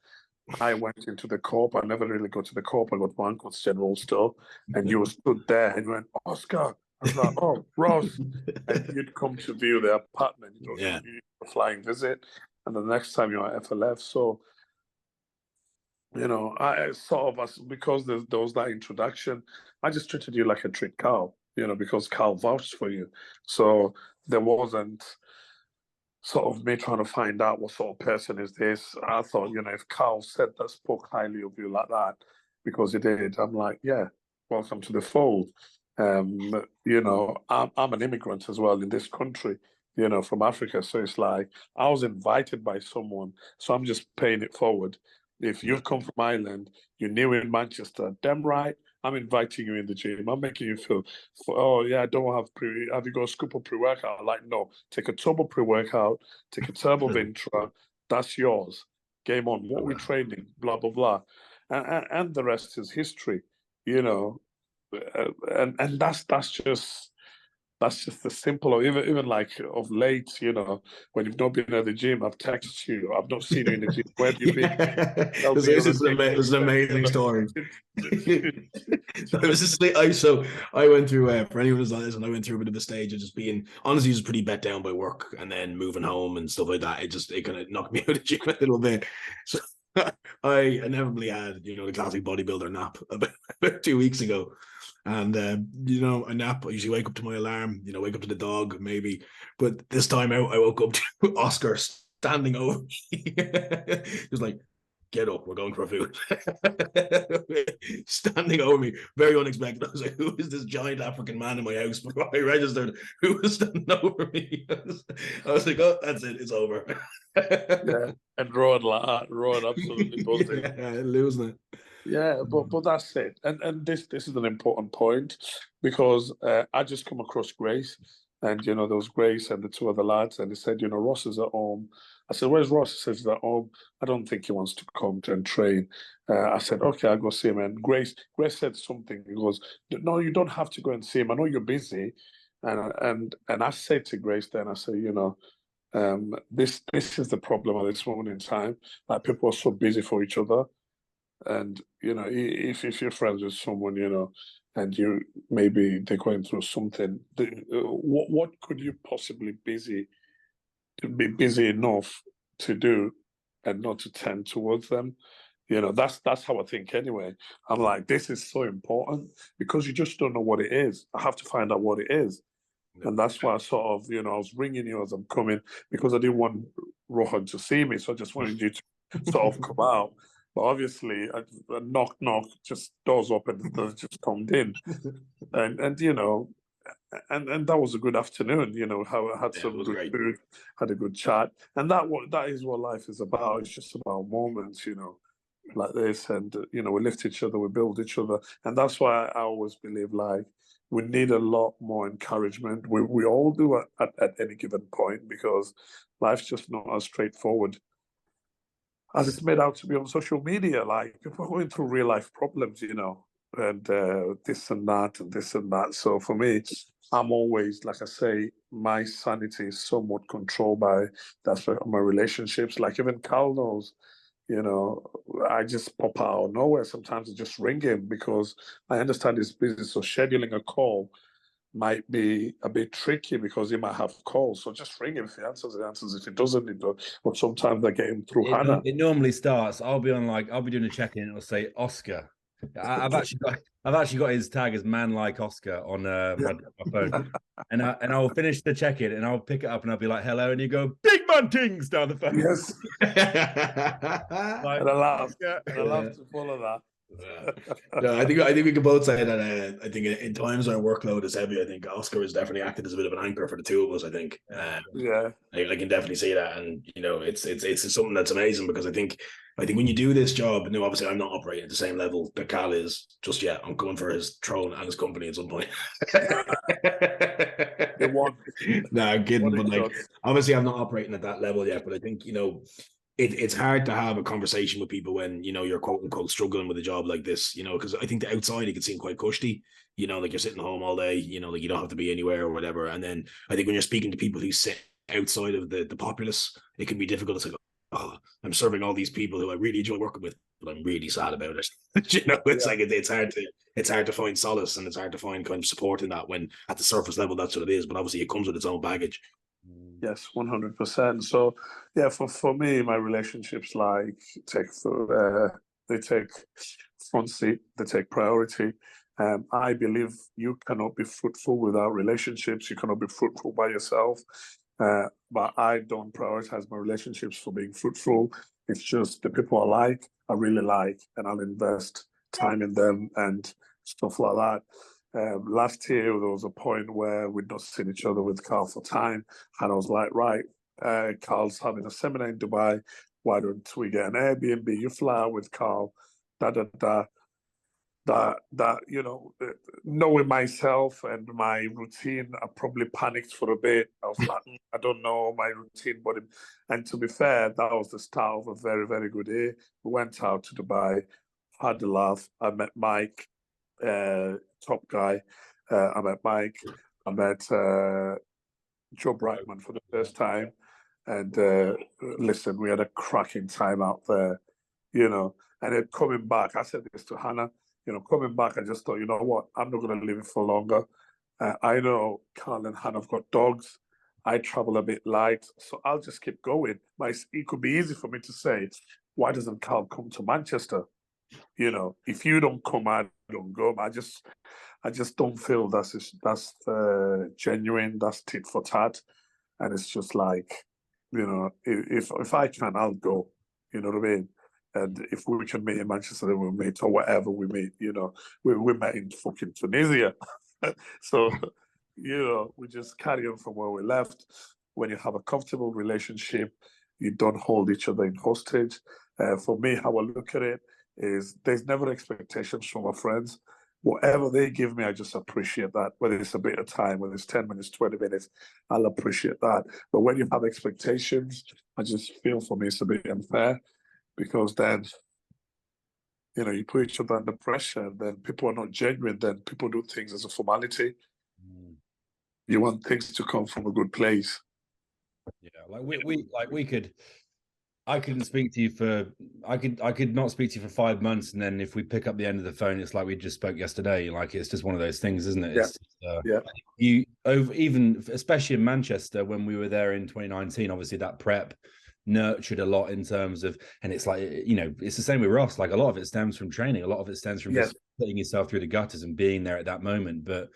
I went into the co-op. I never really go to the co-op. I got to my uncle's general store, and you stood there and went, Oscar. I was like, oh, Ross. And you'd come to view the apartment, you a flying visit. And the next time you're at FLF. So, I sort of, because there was that introduction, I just treated you like a treat Carl, because Carl vouched for you. So there wasn't sort of me trying to find out what sort of person is this. I thought, if Carl spoke highly of you like that, because he did, I'm like, yeah, welcome to the fold. I'm an immigrant as well in this country, from Africa. So it's like I was invited by someone, so I'm just paying it forward. If you've come from Ireland, you're new in Manchester, damn right, I'm inviting you in the gym. I'm making you feel, I don't have you got a scoop of pre-workout? Like, no, take a turbo pre-workout, take a turbo Vintra, that's yours. Game on. What we're training, blah, blah, blah. And the rest is history, and that's just the simple. Or even like of late, when you've not been at the gym, I've texted you. I've not seen you in the gym. Where have you been? This is an amazing story. I went through, for anyone who's not listening, I went through a bit of a stage of just being, honestly, just pretty bet down by work, and then moving home and stuff like that. It kind of knocked me out of the gym a little bit. So I inevitably had, the classic bodybuilder nap about 2 weeks ago. And, a nap, I usually wake up to my alarm, wake up to the dog, maybe. But this time out, I woke up to Oscar standing over me. Just like, get up, we're going for food. Standing over me, very unexpected. I was like, who is this giant African man in my house? Before I registered, who was standing over me? I was like, oh, that's it, it's over. Yeah, and Ron like that, Ron absolutely buzzing. Yeah, losing it. Yeah, but that's it. And this is an important point, because I just come across Grace, and there was Grace and the two other lads, and they said, Ross is at home. I said, where's Ross? He says he's at home. I don't think he wants to come to and train. I said, okay, I'll go see him. And Grace said something. He goes, no, you don't have to go and see him. I know you're busy. And I said to Grace then, I said, this is the problem at this moment in time. Like, people are so busy for each other. And if you're friends with someone, and maybe they're going through something, what could you possibly be busy enough to do and not to tend towards them? That's how I think anyway. I'm like, this is so important, because you just don't know what it is. I have to find out what it is. And that's why I sort of, I was ringing you as I'm coming, because I didn't want Rohan to see me. So I just wanted you to sort of come out. But obviously, a knock, just doors open, and just come in. And and that was a good afternoon, how I had some good food, had a good chat. And that is what life is about. It's just about moments, like this. And, we lift each other, we build each other. And that's why I always believe, like, we need a lot more encouragement. We all do at any given point, because life's just not as straightforward as it's made out to be on social media. Like, people are going through real life problems, and this and that and this and that. So for me, I'm always, like I say, my sanity is somewhat controlled by my relationships. Like, even Carl knows, I just pop out of nowhere. Sometimes I just ring him, because I understand he's busy. So scheduling a call might be a bit tricky, because he might have calls. So just ring him. If he answers, he answers. If he doesn't, he does. But sometimes I get him through Hannah. It normally starts. I'll be doing a check-in. It'll say Oscar. I've actually got his tag as man like Oscar on my phone, and I'll finish the check-in, and I'll pick it up, and I'll be like, hello, and you go, big man things down the phone. Yes. Like, and I love to follow that. No, I think we can both say that. I think in times our workload is heavy, I think Oscar has definitely acted as a bit of an anchor for the two of us. I think, I can definitely see that, and it's something that's amazing, because I think when you do this job, obviously I'm not operating at the same level that Cal is just yet. I'm coming for his throne and his company at some point. No, I'm kidding, but obviously I'm not operating at that level yet. But I think it's hard to have a conversation with people when you're quote unquote struggling with a job like this, because I think the outside it can seem quite cushy, like you're sitting home all day, like you don't have to be anywhere or whatever. And then I think when you're speaking to people who sit outside of the populace, it can be difficult. It's like, oh, I'm serving all these people who I really enjoy working with, but I'm really sad about it. It's like it's hard to find solace, and it's hard to find kind of support in that, when at the surface level that's what it is. But obviously it comes with its own baggage. Yes, 100%. So, yeah, for me, my relationships they take front seat, they take priority. I believe you cannot be fruitful without relationships. You cannot be fruitful by yourself. But I don't prioritize my relationships for being fruitful. It's just the people I really like, and I'll invest time in them and stuff like that. Last year, there was a point where we'd not seen each other with Carl for time, and I was like, right, Carl's having a seminar in Dubai. Why don't we get an Airbnb? You fly out with Carl, knowing myself and my routine, I probably panicked for a bit. I was like, I don't know my routine, and to be fair, that was the start of a very, very good year. We went out to Dubai, had a laugh. I met Mike, top guy. I met Mike. I met Joe Brightman for the first time, and listen, we had a cracking time out there, And then coming back, I said this to Hannah. Coming back, I just thought, you know what? I'm not going to leave it for longer. I know Carl and Hannah have got dogs. I travel a bit light, so I'll just keep going. It could be easy for me to say, why doesn't Carl come to Manchester? If you don't come, I don't go. I just don't feel that's genuine. That's tit for tat, and it's just like, if I can, I'll go. You know what I mean? And if we can meet in Manchester, then we'll meet, or whatever we meet. We met in fucking Tunisia. So, we just carry on from where we left. When you have a comfortable relationship, you don't hold each other in hostage. For me, how I look at it is there's never expectations from my friends. Whatever they give me, I just appreciate that. Whether it's a bit of time, whether it's 10 minutes, 20 minutes, I'll appreciate that. But when you have expectations, I just feel for me it's a bit unfair, because then, you put each other under pressure, and then people are not genuine. Then people do things as a formality. You want things to come from a good place. Yeah, I couldn't speak to you for I could not speak to you for 5 months, and then if we pick up the end of the phone, it's like we just spoke yesterday. Like, it's just one of those things, isn't it? It's you over, even especially in Manchester when we were there in 2019. Obviously, that prep nurtured a lot in terms of, and it's like, it's the same with Ross. Like, a lot of it stems from training, a lot of it stems from just putting yourself through the gutters and being there at that moment. But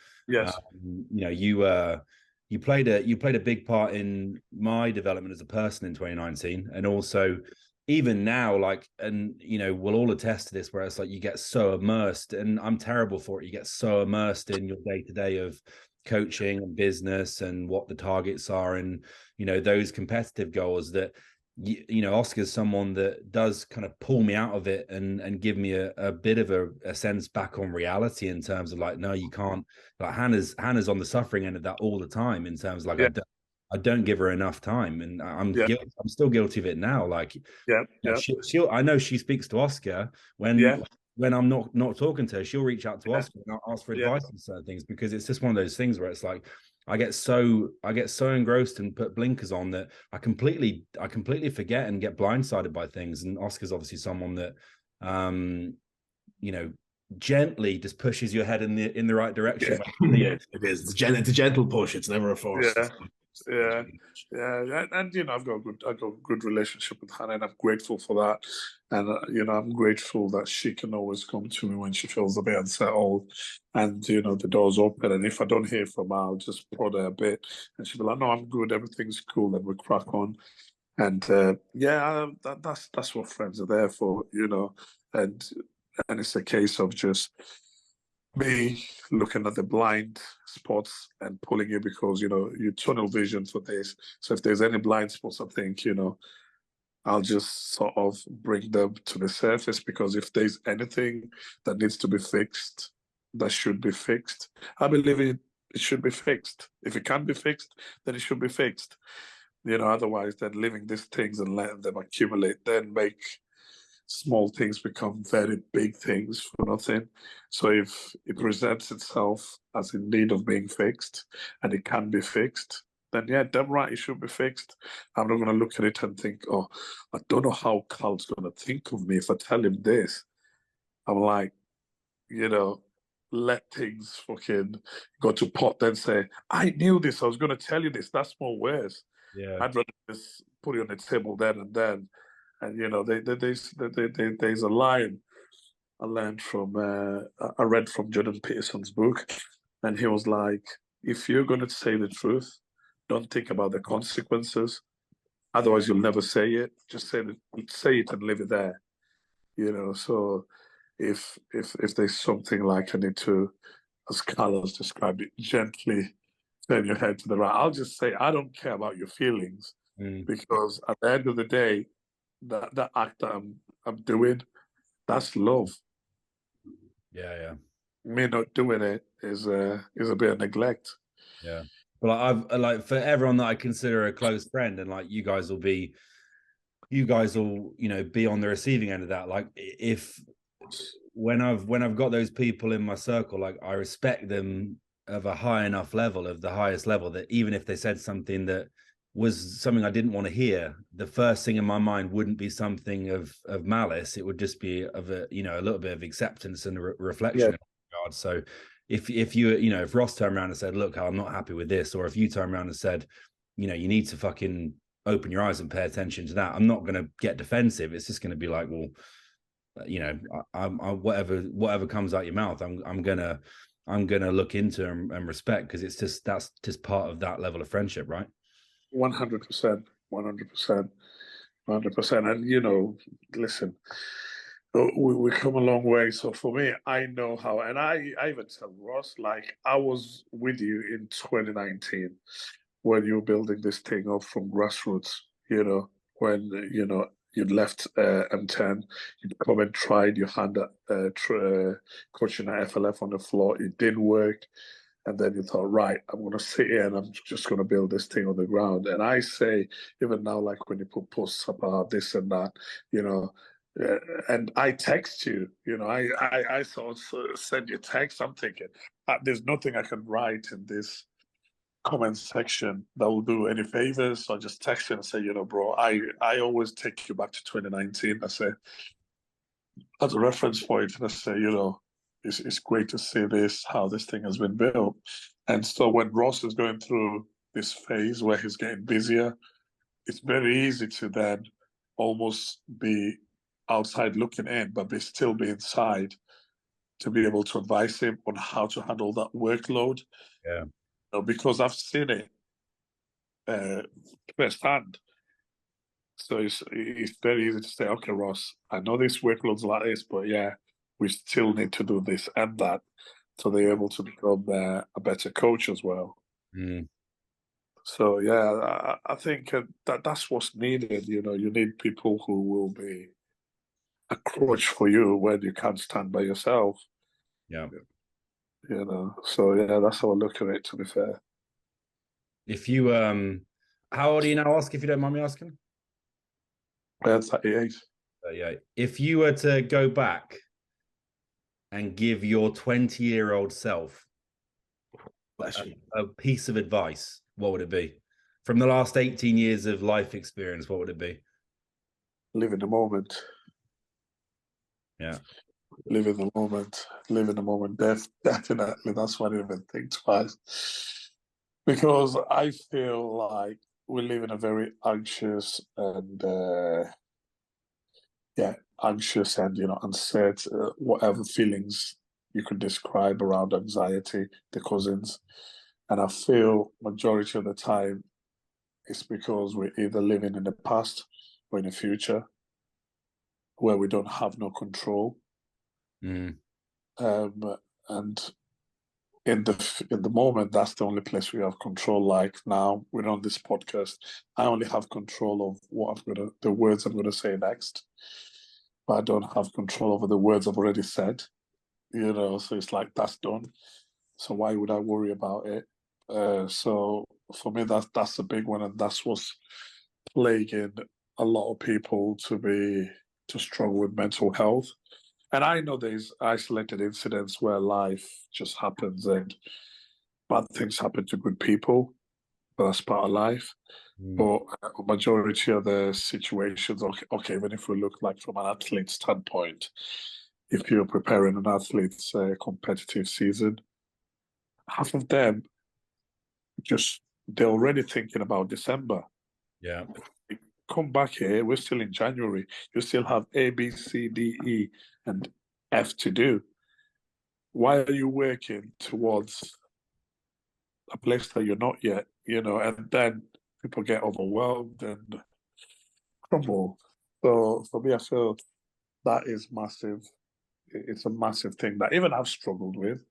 you played a big part in my development as a person in 2019, and also even now, like, and we'll all attest to this, where it's like you get so immersed, and I'm terrible for it. You get so immersed in your day-to-day of coaching and business and what the targets are, and those competitive goals, that Oscar's someone that does kind of pull me out of it and give me a bit of a sense back on reality, in terms of like, no, you can't, like, Hannah's on the suffering end of that all the time, in terms of like, I don't give her enough time, and I'm still guilty of it now. Like, she'll I know she speaks to Oscar when I'm not talking to her. She'll reach out to Oscar and I'll ask for advice on certain things, because it's just one of those things where it's like I get so engrossed and put blinkers on that I completely forget and get blindsided by things. And Oscar's obviously someone that gently just pushes your head in the right direction. It is. It's a gentle push. It's never a force. And I've got a good relationship with Hannah, and I'm grateful for that. And I'm grateful that she can always come to me when she feels a bit unsettled, and the door's open. And if I don't hear from her, I'll just prod her a bit, and she'll be like, "No, I'm good. Everything's cool." And we crack on. And that's what friends are there for, And it's a case of just me looking at the blind spots and pulling you, because you tunnel vision for this. So if there's any blind spots, I think I'll just sort of bring them to the surface, because if there's anything that needs to be fixed, that should be fixed, I believe it should be fixed. If it can't be fixed, then it should be fixed. Otherwise, then leaving these things and letting them accumulate, then make small things become very big things for nothing. So if it presents itself as in need of being fixed, and it can be fixed, then damn right, it should be fixed. I'm not going to look at it and think, oh, I don't know how Carl's going to think of me if I tell him this. I'm like, let things fucking go to pot, then say, I knew this, I was going to tell you this. That's more worse. I'd rather just put it on the table then and then. And there's a line I learned from I read from Jordan Peterson's book, and he was like, if you're going to say the truth, don't think about the consequences. Otherwise, you'll never say it. Just say it and leave it there. So if there's something like I need to, as Carlos described it, gently turn your head to the right, I'll just say, I don't care about your feelings, because at the end of the day, that act that I'm doing, that's love. Me not doing it is a bit of neglect. Well, I've like, for everyone that I consider a close friend, and like you guys will be on the receiving end of that. Like, if when I've got those people in my circle, like, I respect them of a high enough level, of the highest level, that even if they said something that was something I didn't want to hear, the first thing in my mind wouldn't be something of malice. It would just be of a little bit of acceptance and reflection in that regard. So if if Ross turned around and said, look, I'm not happy with this, or if you turn around and said, you need to fucking open your eyes and pay attention to that, I'm not going to get defensive. It's just going to be like, well, I whatever comes out your mouth, I'm gonna look into and respect, because that's just part of that level of friendship, right? 100%. 100%. And, you know, listen, we come a long way. So for me, I know how, and I even tell Ross, like, I was with you in 2019 when you were building this thing up from grassroots, you know, when, you know, you'd left M10, you'd come and tried your hand at coaching at FLF on the floor. It didn't work. And then you thought, right, I'm going to sit here and I'm just going to build this thing on the ground. And I say, even now, like when you put posts about this and that, you know, and I text you, you know, I sort of send you text. I'm thinking, there's nothing I can write in this comment section that will do any favors. So I just text you and say, you know, bro, I always take you back to 2019. I say, as a reference point, and I say, you know, it's great to see this, how this thing has been built. And so when Ross is going through this phase where he's getting busier, it's very easy to then almost be outside looking in, but still be inside to be able to advise him on how to handle that workload. Yeah. You know, because I've seen it firsthand. So it's very easy to say, okay, Ross, I know this workload's like this, but yeah, we still need to do this and that. So they're able to become a better coach as well. Mm. So yeah, I think that's what's needed. You know, you need people who will be a crutch for you when you can't stand by yourself. Yeah. You know, so yeah, that's how I look at it, to be fair. If you how old are you now, ask if you don't mind me asking? Yeah, 38. Yeah. If you were to go back and give your 20-year-old self a piece of advice, what would it be? From the last 18 years of life experience, what would it be? Live in the moment. Yeah. Live in the moment. Live in the moment. Definitely. That's why I didn't even think twice. Because I feel like we live in a very anxious and anxious and, you know, uncertain, whatever feelings you could describe around anxiety, the cousins. And I feel majority of the time it's because we're either living in the past or in the future where we don't have no control. Mm. And in the moment, that's the only place we have control. Like now, we're on this podcast. I only have control of the words I'm gonna say next, but I don't have control over the words I've already said. You know, so it's like that's done. So why would I worry about it? So for me, that's a big one, and that's what's plaguing a lot of people to struggle with mental health. And I know there's isolated incidents where life just happens and bad things happen to good people. But that's part of life. But a majority of the situations, okay, even if we look like from an athlete standpoint, if you're preparing an athlete's competitive season, half of them they're already thinking about December. Yeah. Come back here, we're still in January. You still have A, B, C, D, E, and F to do. Why are you working towards a place that you're not yet? You know, and then people get overwhelmed and crumble. So for me, I feel that is massive. It's a massive thing that even I've struggled with.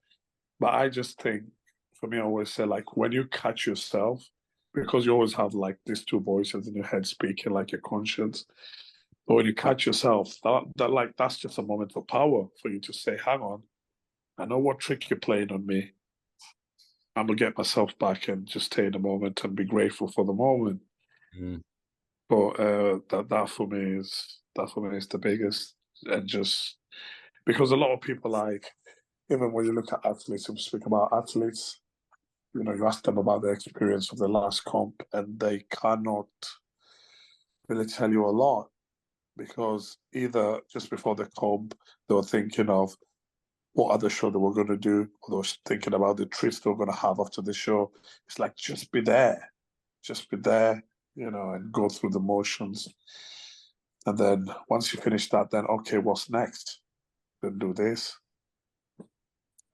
But I just think, for me, I always say, like, when you catch yourself, because you always have like these two voices in your head speaking like your conscience. But when you catch yourself, that's just a moment of power for you to say, hang on, I know what trick you're playing on me. I'm gonna get myself back and just stay in the moment and be grateful for the moment. Mm. But that for me is the biggest, and just because a lot of people, like, even when you look at athletes, we speak about athletes, you know, you ask them about their experience of the last comp, and they cannot really tell you a lot because either just before the comp they were thinking of what other show they were going to do, or they were thinking about the trips they were going to have after the show. It's like, just be there, you know, and go through the motions. And then once you finish that, then okay, what's next? Then do this.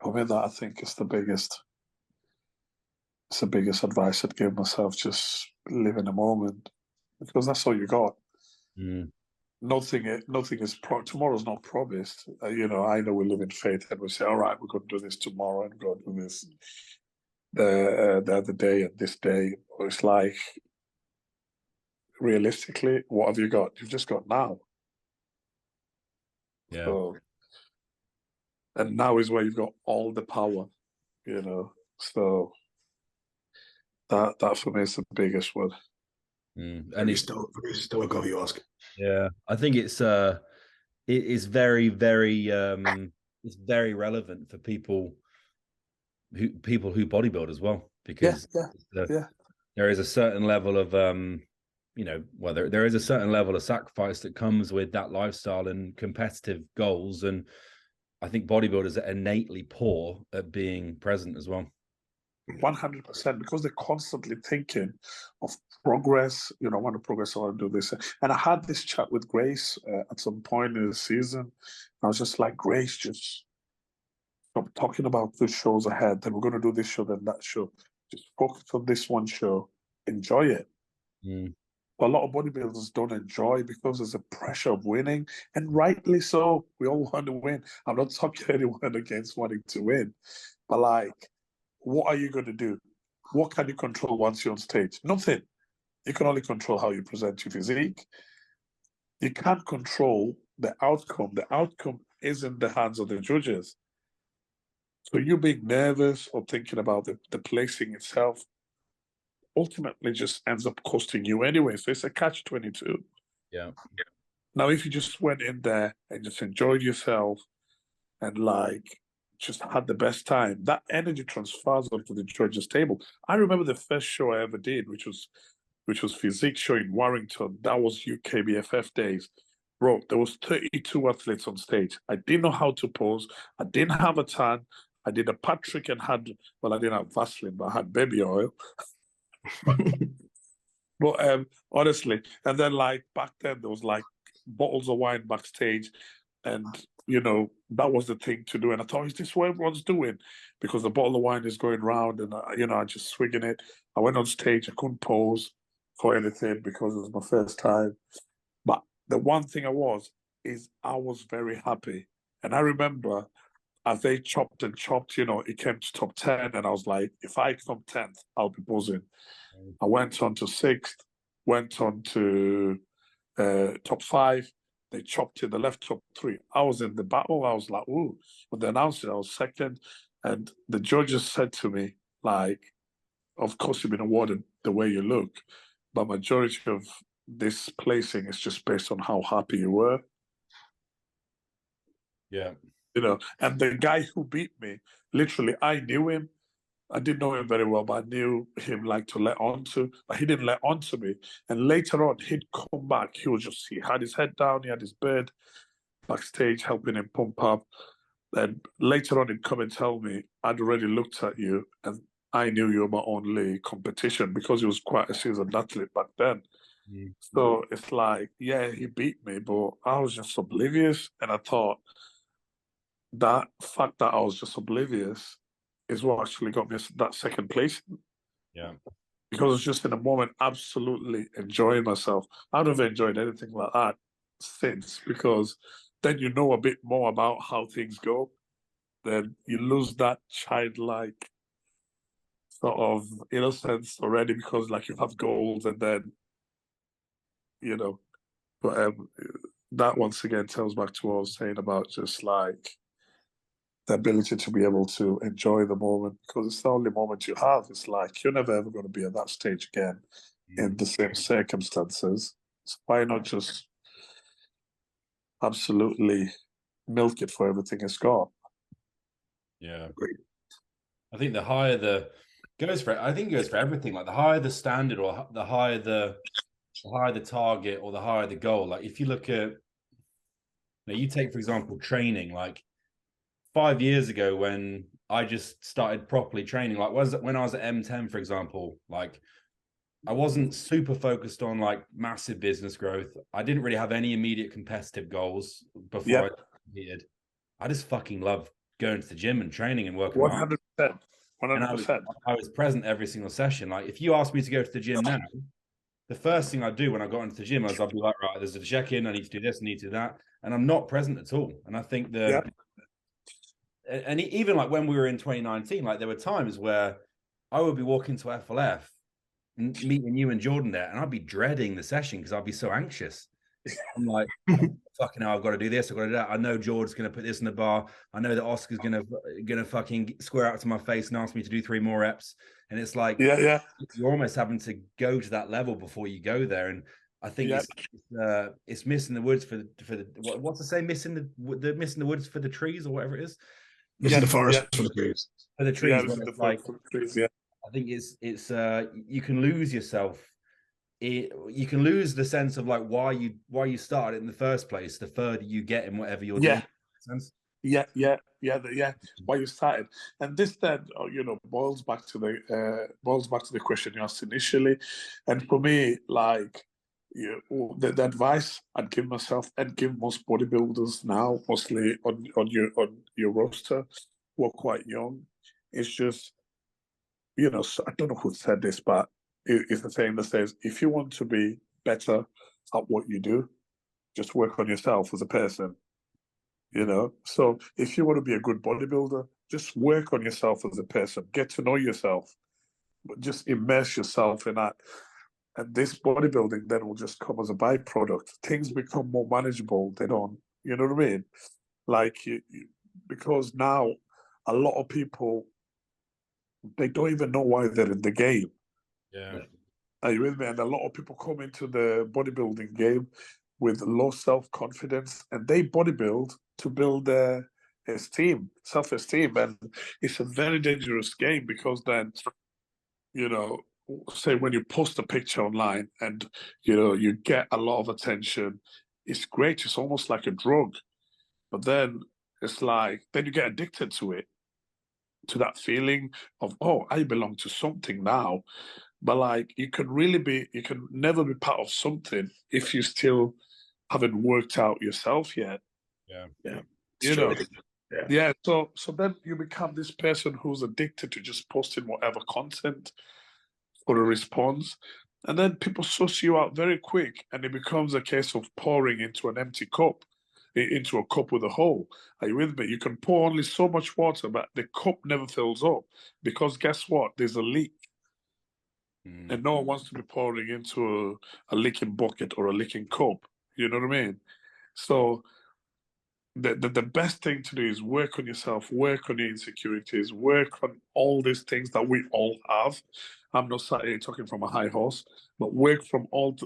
For me, that I think is the biggest. It's the biggest advice I'd give myself. Just live in the moment, because that's all you got. Nothing is tomorrow's not promised. You know, I know we live in faith and we say, all right, we're going to do this tomorrow and go do this the other day and this day. But it's like, realistically, what have you got? You've just got now. Yeah. So, and now is where you've got all the power, you know. So that for me is the biggest one. And it's still a go, you ask. Yeah, I think it is very, very it's very relevant for people who bodybuild as well, because there is a certain level of you know, whether there is a certain level of sacrifice that comes with that lifestyle and competitive goals, and I think bodybuilders are innately poor at being present as well. 100%, because they're constantly thinking of progress. You know, I want to progress, I want to do this. And I had this chat with Grace at some point in the season. I was just like, Grace, just stop talking about the shows ahead. Then we're going to do this show, then that show. Just focus on this one show. Enjoy it. But a lot of bodybuilders don't enjoy because there's a pressure of winning, and rightly so. We all want to win. I'm not talking anyone against wanting to win, but like, what are you going to do? What can you control once you're on stage? Nothing. You can only control how you present your physique. You can't control the outcome. The outcome is in the hands of the judges. So you being nervous or thinking about the placing itself ultimately just ends up costing you anyway. So it's a catch-22. Yeah. Now, if you just went in there and just enjoyed yourself and like just had the best time, that energy transfers onto the judges' table. I remember the first show I ever did, which was physique show in Warrington. That was UKBFF days. Bro, there was 32 athletes on stage. I didn't know how to pose. I didn't have a tan. I did a Patrick and I didn't have Vaseline, but I had baby oil. But honestly, and then like back then there was like bottles of wine backstage, and you know, that was the thing to do. And I thought, is this what everyone's doing? Because the bottle of wine is going round, and you know, I just swigging it. I went on stage. I couldn't pose for anything because it was my first time. But the one thing I was very happy. And I remember as they chopped and chopped, you know, it came to top 10, and I was like, if I come 10th, I'll be buzzing. I went on to 6th, went on to top 5. They chopped it, they left top 3. I was in the battle. I was like, ooh. When they announced it, I was 2nd. And the judges said to me, like, of course, you've been awarded the way you look, but majority of this placing is just based on how happy you were. Yeah. You know, and the guy who beat me, literally, I knew him. I didn't know him very well, but I knew him like to let on to, but he didn't let on to me. And later on, he'd come back. He had his head down, he had his bed backstage helping him pump up. And later on, he'd come and tell me, I'd already looked at you and I knew you were my only competition, because he was quite a seasoned athlete back then. So it's like, yeah, he beat me, but I was just oblivious. And I thought that fact that I was just oblivious is what actually got me that 2nd place. Yeah. Because I was just in a moment absolutely enjoying myself. I've never enjoyed anything like that since, because then you know a bit more about how things go. Then you lose that childlike sort of innocence already, because like you have goals, and then, you know, but that once again tells back to what I was saying about just like the ability to be able to enjoy the moment, because it's the only moment you have. It's like you're never ever going to be at that stage again in the same circumstances. So why not just absolutely milk it for everything it's got? Yeah. I think the higher I think it goes for everything. Like the higher the standard, or the higher the target, or the higher the goal. Like if you look at, you take, for example, training, like 5 years ago when I just started properly training, like when I was at M10, for example, like I wasn't super focused on like massive business growth. I didn't really have any immediate competitive goals before I competed. I just fucking love going to the gym and training and working. 100%. 100%. And I was present every single session. Like if you ask me to go to the gym now, the first thing I do when I got into the gym is I'll be like, right, there's a check-in, I need to do this, I need to do that. And I'm not present at all. And I think and even like when we were in 2019, like there were times where I would be walking to FLF, meeting you and Jordan there, and I'd be dreading the session because I'd be so anxious. I'm like, fucking hell, I've got to do this, I've got to do that. I know George's going to put this in the bar. I know that Oscar's gonna fucking square out to my face and ask me to do 3 more reps. And it's like, yeah, you're almost having to go to that level before you go there. And I think it's missing the woods for the what's to say, missing the woods for the trees or whatever it is. Missing the forest for the trees. For the trees, yeah, this is the like, for the trees, yeah. I think it's you can lose yourself. You can lose the sense of like why you started in the first place the further you get in whatever you're doing. Yeah, why you started. And this then, you know, boils back to the question you asked initially. And for me, like, the advice I'd give myself and give most bodybuilders now, mostly on your roster, who are quite young, is just, you know, I don't know who said this, but it's the saying that says, if you want to be better at what you do, just work on yourself as a person. You know, so if you want to be a good bodybuilder, just work on yourself as a person, get to know yourself, but just immerse yourself in that. And this bodybuilding then will just come as a byproduct. Things become more manageable. They don't, you know what I mean? Like, because now a lot of people, they don't even know why they're in the game. Yeah. Are you with me? And a lot of people come into the bodybuilding game with low self-confidence, and they bodybuild to build their self-esteem. And it's a very dangerous game, because then, you know, say when you post a picture online and, you know, you get a lot of attention, it's great. It's almost like a drug. But then it's like, then you get addicted to it, to that feeling of, oh, I belong to something now. But like, you can never be part of something if you still haven't worked out yourself yet. Yeah. You know. Yeah. So then you become this person who's addicted to just posting whatever content for a response. And then people suss you out very quick, and it becomes a case of pouring into an empty cup, into a cup with a hole. Are you with me? You can pour only so much water, but the cup never fills up, because guess what? There's a leak. And no one wants to be pouring into a leaking bucket or a leaking cup. You know what I mean? So the best thing to do is work on yourself, work on your insecurities, work on all these things that we all have. I'm not sat here talking from a high horse, but work from on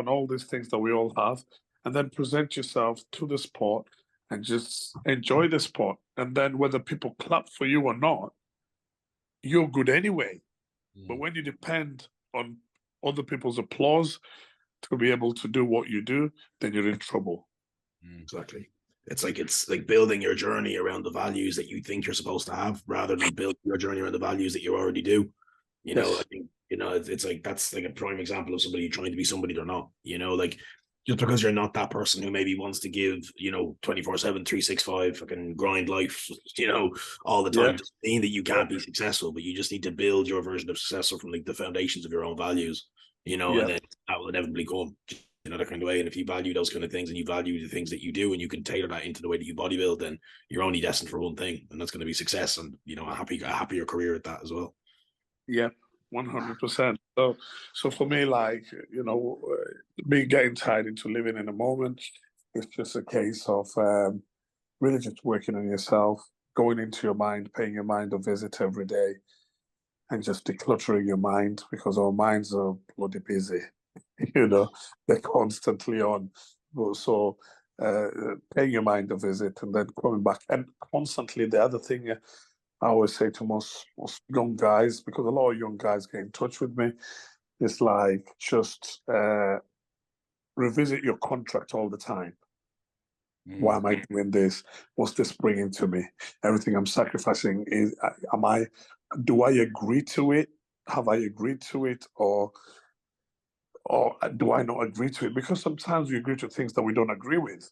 all these things that we all have, and then present yourself to the sport and just enjoy the sport. And then whether people clap for you or not, you're good anyway. But when you depend on other people's applause to be able to do what you do, then you're in trouble. Exactly. It's like building your journey around the values that you think you're supposed to have, rather than building your journey around the values that you already do. You know, I think, you know, it's like, that's like a prime example of somebody trying to be somebody they're not. You know, like, just because you're not that person who maybe wants to give, you know, 24/7, 365 fucking grind life, you know, all the time, doesn't mean that you can't be successful, but you just need to build your version of successful from like the foundations of your own values, you know, and then that will inevitably come in another kind of way. And if you value those kind of things, and you value the things that you do, and you can tailor that into the way that you bodybuild, then you're only destined for one thing, and that's going to be success, and, you know, a happier career at that as well. Yeah, 100%. So for me, like, you know, me getting tied into living in the moment, it's just a case of really just working on yourself, going into your mind, paying your mind a visit every day, and just decluttering your mind, because our minds are bloody busy. You know, they're constantly on. So paying your mind a visit and then coming back. And constantly, the other thing I always say to most young guys, because a lot of young guys get in touch with me, is like, just revisit your contract all the time. Why am I doing this? What's this bringing to me? Everything I'm sacrificing, do I agree to it? Have I agreed to it? Or do I not agree to it? Because sometimes we agree to things that we don't agree with,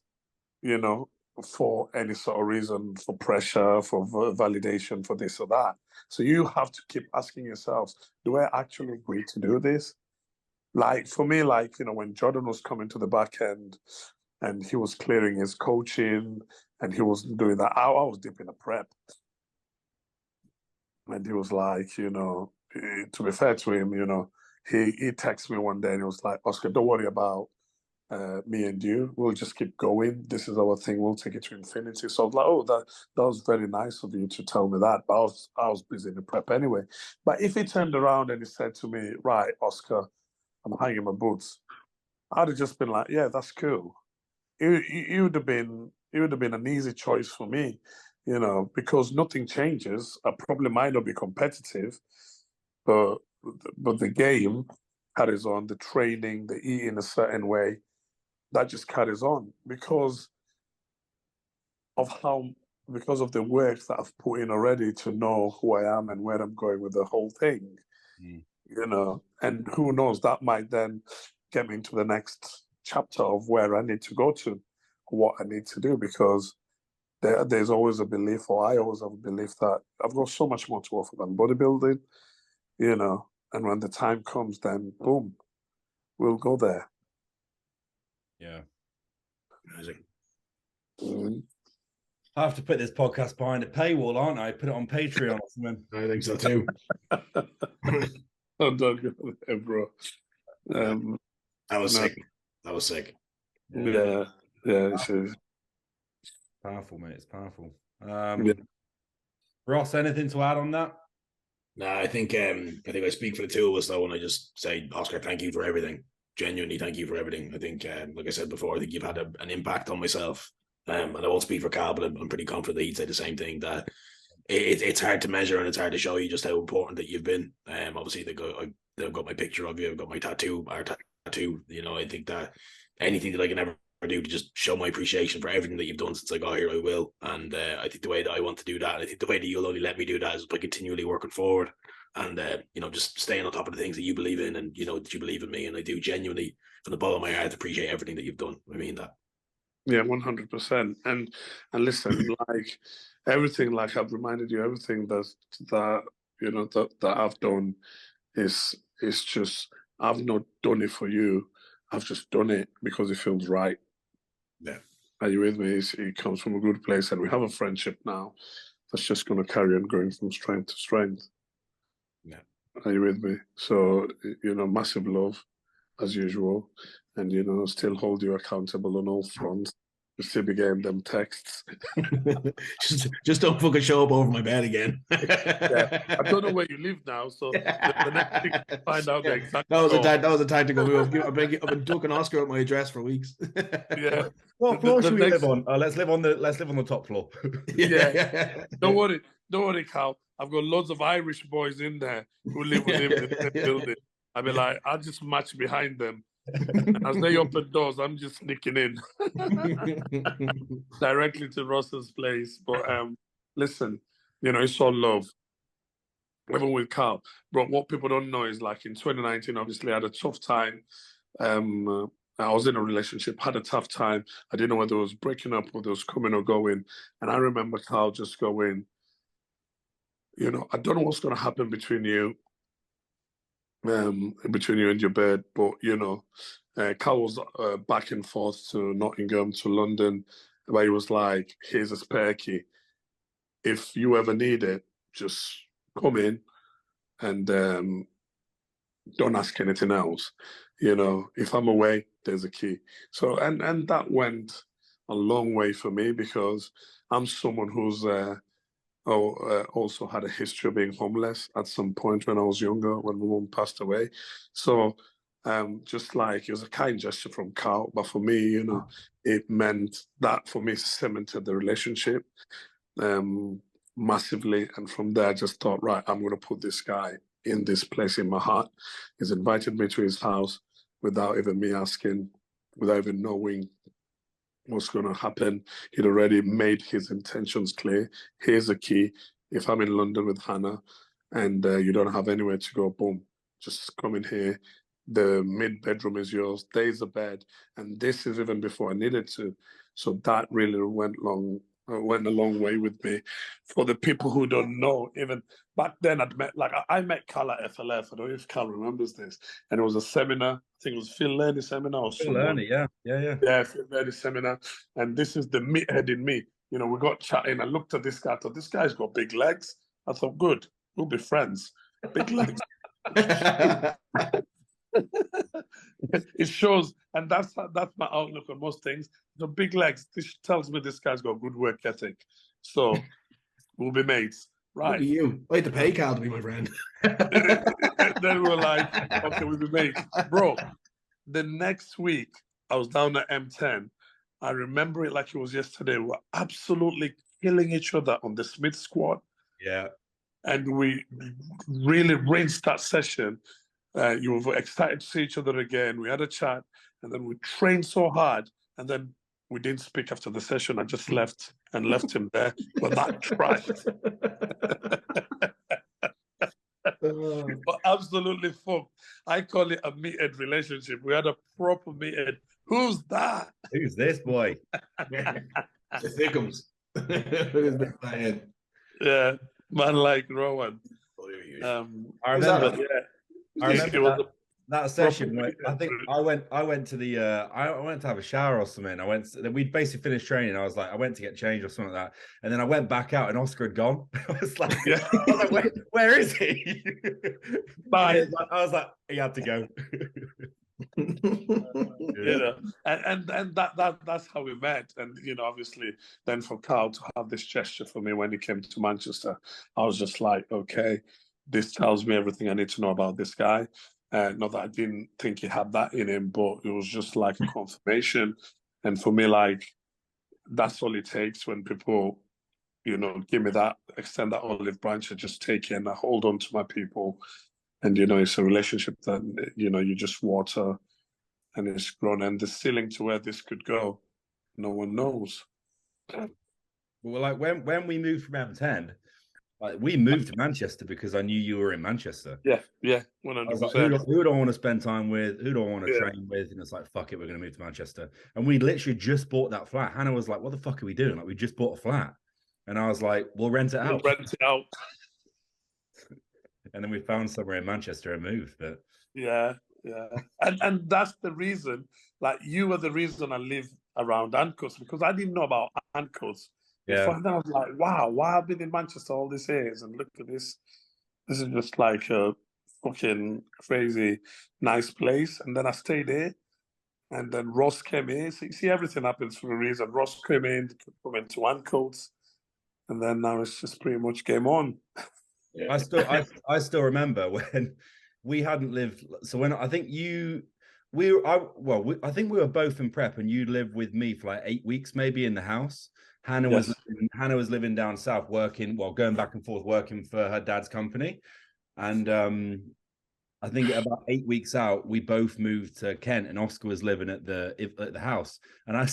you know, for any sort of reason, for pressure, for validation, for this or that. So you have to keep asking yourselves, do I actually agree to do this? Like for me, like, you know, when Jordan was coming to the back end and he was clearing his coaching and he was doing that, I was deep in the prep. And he was like, you know, to be fair to him, you know, he texted me one day and he was like, Oscar, don't worry about me and you. We'll just keep going. This is our thing. We'll take it to infinity. So I was like, oh, that was very nice of you to tell me that. But I was busy in the prep anyway. But if he turned around and he said to me, right, Oscar, I'm hanging my boots, I'd have just been like, yeah, that's cool. It would have been an easy choice for me, you know, because nothing changes. I probably might not be competitive, but the game carries on. The training, the eating a certain way, that just carries on because of the work that I've put in already to know who I am and where I'm going with the whole thing. You know, and who knows, that might then get me into the next chapter of where I need to go to, what I need to do, because there's always a belief, or I always have a belief that I've got so much more to offer than bodybuilding, you know, and when the time comes, then boom, we'll go there. Yeah. Amazing. I have to put this podcast behind a paywall, aren't I? Put it on Patreon or something. I think so too. I'm done with it, bro. That was sick. That was sick. Yeah, it's powerful, mate. It's powerful. Yeah. Ross, anything to add on that? No, I think I speak for the two of us though when I just say, Oscar, thank you for everything. Genuinely, thank you for everything. I think, like I said before, I think you've had an impact on myself. And I won't speak for Cal, but I'm pretty confident that he'd say the same thing, that it's hard to measure and it's hard to show you just how important that you've been. Obviously, they've got my picture of you, I've got my tattoo, our tattoo. You know, I think that anything that I can ever do to just show my appreciation for everything that you've done since I got here, I will. And I think the way that I want to do that, and I think the way that you'll only let me do that, is by continually working forward and you know, just staying on top of the things that you believe in, and you know that you believe in me. And I do genuinely, from the bottom of my heart, appreciate everything that you've done. I mean that. Yeah, 100%. And listen, like everything, like I've reminded you, everything that you know that I've done is just, I've not done it for you. I've just done it because it feels right. Yeah. Are you with me? It comes from a good place, and we have a friendship now that's just going to carry on going from strength to strength. Yeah. Are you with me? So, you know, massive love as usual, and you know, still hold you accountable on all fronts. You still be getting them texts. just don't fucking show up over my bed again. Yeah, I don't know where you live now, so the next thing to find out the exact. That was a tactical move. I've been ducking Oscar at my address for weeks. Yeah. What floor should we live on? Let's live on the top floor. Yeah. Don't worry, Cal. I've got loads of Irish boys in there who live with him in the same building. I'll be like, I'll just match behind them. And as they open doors, I'm just sneaking in directly to Ross's place. But listen, you know, it's all love. Even with Carl. But what people don't know is, like, in 2019, obviously I had a tough time. I was in a relationship, had a tough time. I didn't know whether it was breaking up, whether it was coming or going. And I remember Carl just going, you know, I don't know what's going to happen between you and your bed, but you know, Carl was back and forth to Nottingham to London, where he was like, "Here's a spare key. If you ever need it, just come in and don't ask anything else. You know, if I'm away, there's a key." So and that went a long way for me, because I'm someone who's also had a history of being homeless at some point when I was younger, when my mum passed away. So just like, it was a kind gesture from Carl, but for me, you know, it meant that for me cemented the relationship massively. And from there, I just thought, right, I'm going to put this guy in this place in my heart. He's invited me to his house without even me asking, without even knowing what's going to happen. He'd already made his intentions clear. Here's a key. If I'm in London with Hannah and you don't have anywhere to go, boom, just come in here. The mid-bedroom is yours. There's a bed. And this is even before I needed to. So that really went long went a long way with me. For the people who don't know, even back then, I met Carl at FLF. I don't know if Carl remembers this. And it was a seminar. I think it was Phil Learning seminar or Phil someone. Learning, yeah. Yeah, Phil Learning seminar. And this is the meathead in me. You know, we got chatting. I looked at this guy. I thought, this guy's got big legs. I thought, good, we'll be friends. Big legs. It shows, and that's my outlook on most things. The big legs. This tells me this guy's got good work ethic. So we'll be mates, Look right? at you. I had to pay Cal to be my friend. Then we're like, okay, we'll be mates, bro. The next week, I was down at M10. I remember it like it was yesterday. We're absolutely killing each other on the Smith squat. Yeah. And we really rinsed that session. You were excited to see each other again. We had a chat, and then we trained so hard, and then we didn't speak after the session. I just left him there. But that trashed. But absolutely fucked. I call it a meathead relationship. We had a proper meathead. Who's that? Who's this boy? The Thickums. Who's that playing? Yeah, man like Rowan. I remember. Yeah, I remember that session. proper I think I went to the I went to have a shower or something. We'd basically finished training. I was like, I went to get changed or something like that, and then I went back out, and Oscar had gone. I was like, where is he? Bye. I was like, he had to go. You know, and that's how we met. And you know, obviously, then for Carl to have this gesture for me when he came to Manchester, I was just like, okay, this tells me everything I need to know about this guy. Not that I didn't think he had that in him, but it was just like a confirmation. And for me, like, that's all it takes when people, you know, give me that, extend that olive branch. I just take it and I hold on to my people. And, you know, it's a relationship that, you know, you just water and it's grown. And the ceiling to where this could go, no one knows. Well, like when we moved from M10, like we moved to Manchester because I knew you were in Manchester. Yeah, 100%. I was like, who do I want to spend time with? Who do I want to train with? And it's like, fuck it, we're going to move to Manchester. And we literally just bought that flat. Hannah was like, what the fuck are we doing? Like, we just bought a flat. And I was like, we'll rent it out. We'll rent it out. And then we found somewhere in Manchester and moved. But yeah. And that's the reason, like, you were the reason I live around Ancoats, because I didn't know about Ancoats. Yeah. And then I was like, wow, why I've been in Manchester all these years and look at this. This is just like a fucking crazy nice place. And then I stayed there. And then Ross came in. So you see, everything happens for a reason. Ross came in, went to Ancoats. And then now it's just pretty much game on. Yeah. I still remember when we hadn't lived. So when I think I think we were both in prep, and you lived with me for like 8 weeks, maybe, in the house. Hannah was living down south, going back and forth, working for her dad's company. And I think about 8 weeks out, we both moved to Kent, and Oscar was living at the house. And I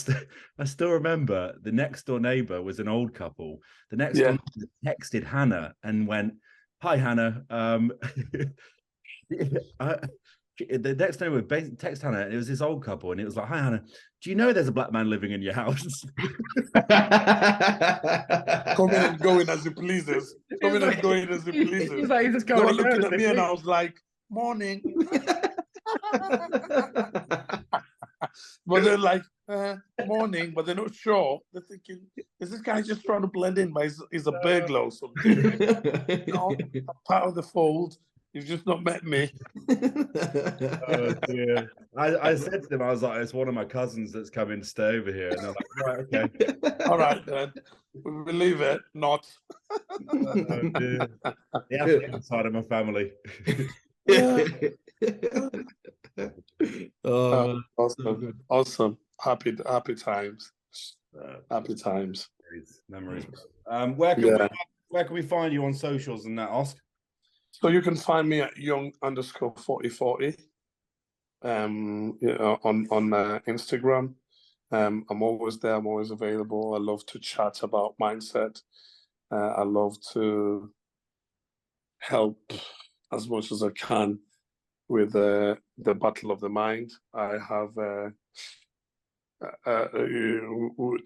still remember the next door neighbor was an old couple. The next door neighbor texted Hannah and went, "Hi, Hannah. The next day we text Hannah, and it was this old couple, and it was like, "Hi, Hannah, do you know there's a black man living in your house?" Coming and going as he pleases. Coming and going as he pleases. He's like, he's just They were looking at me, and I was like, "Morning." But they're like, "Morning," but they're not sure. They're thinking, is this guy just trying to blend in? But he's a burglar or something. No, I'm part of the fold. You've just not met me. Oh dear. I said to them, I was like, it's one of my cousins that's coming to stay over here. And they're like, right, okay. All right, then. We believe it. Not. Oh dear. The African side of my family. Awesome. Happy times. Happy times. Memories. Where can we find you on socials and that, Oscar? So you can find me at young_4040 on Instagram. I'm always there. I'm always available. I love to chat about mindset. I love to help as much as I can with the battle of the mind. I have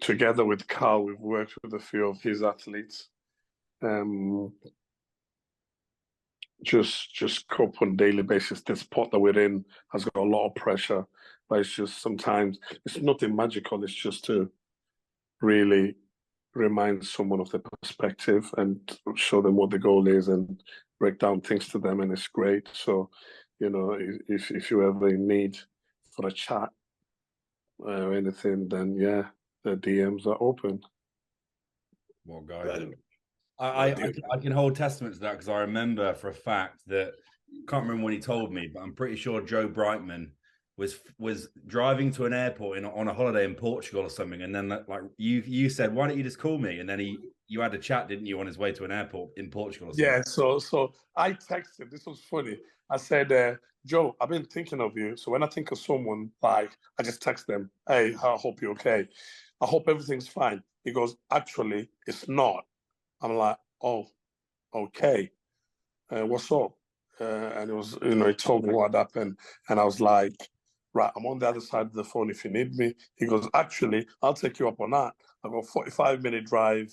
together with Carl, we've worked with a few of his athletes. Just cope on a daily basis. The sport that we're in has got a lot of pressure, but it's just sometimes it's nothing magical. It's just to really remind someone of the perspective and show them what the goal is and break down things to them, and it's great. So, you know, if you ever in need for a chat or anything, then yeah, the DMs are open. Well, guys, I can hold testament to that, because I remember for a fact that, can't remember when he told me, but I'm pretty sure Joe Brightman was driving to an airport on a holiday in Portugal or something, and then like you said, why don't you just call me? And then you had a chat, didn't you, on his way to an airport in Portugal or something? Yeah, so I texted. This was funny. I said, Joe, I've been thinking of you. So when I think of someone, like, I just text them, hey, I hope you're okay. I hope everything's fine. He goes, actually, it's not. I'm like, oh, okay. What's up? And it was, you know, he told me what happened. And I was like, right, I'm on the other side of the phone if you need me. He goes, actually, I'll take you up on that. I got a 45-minute drive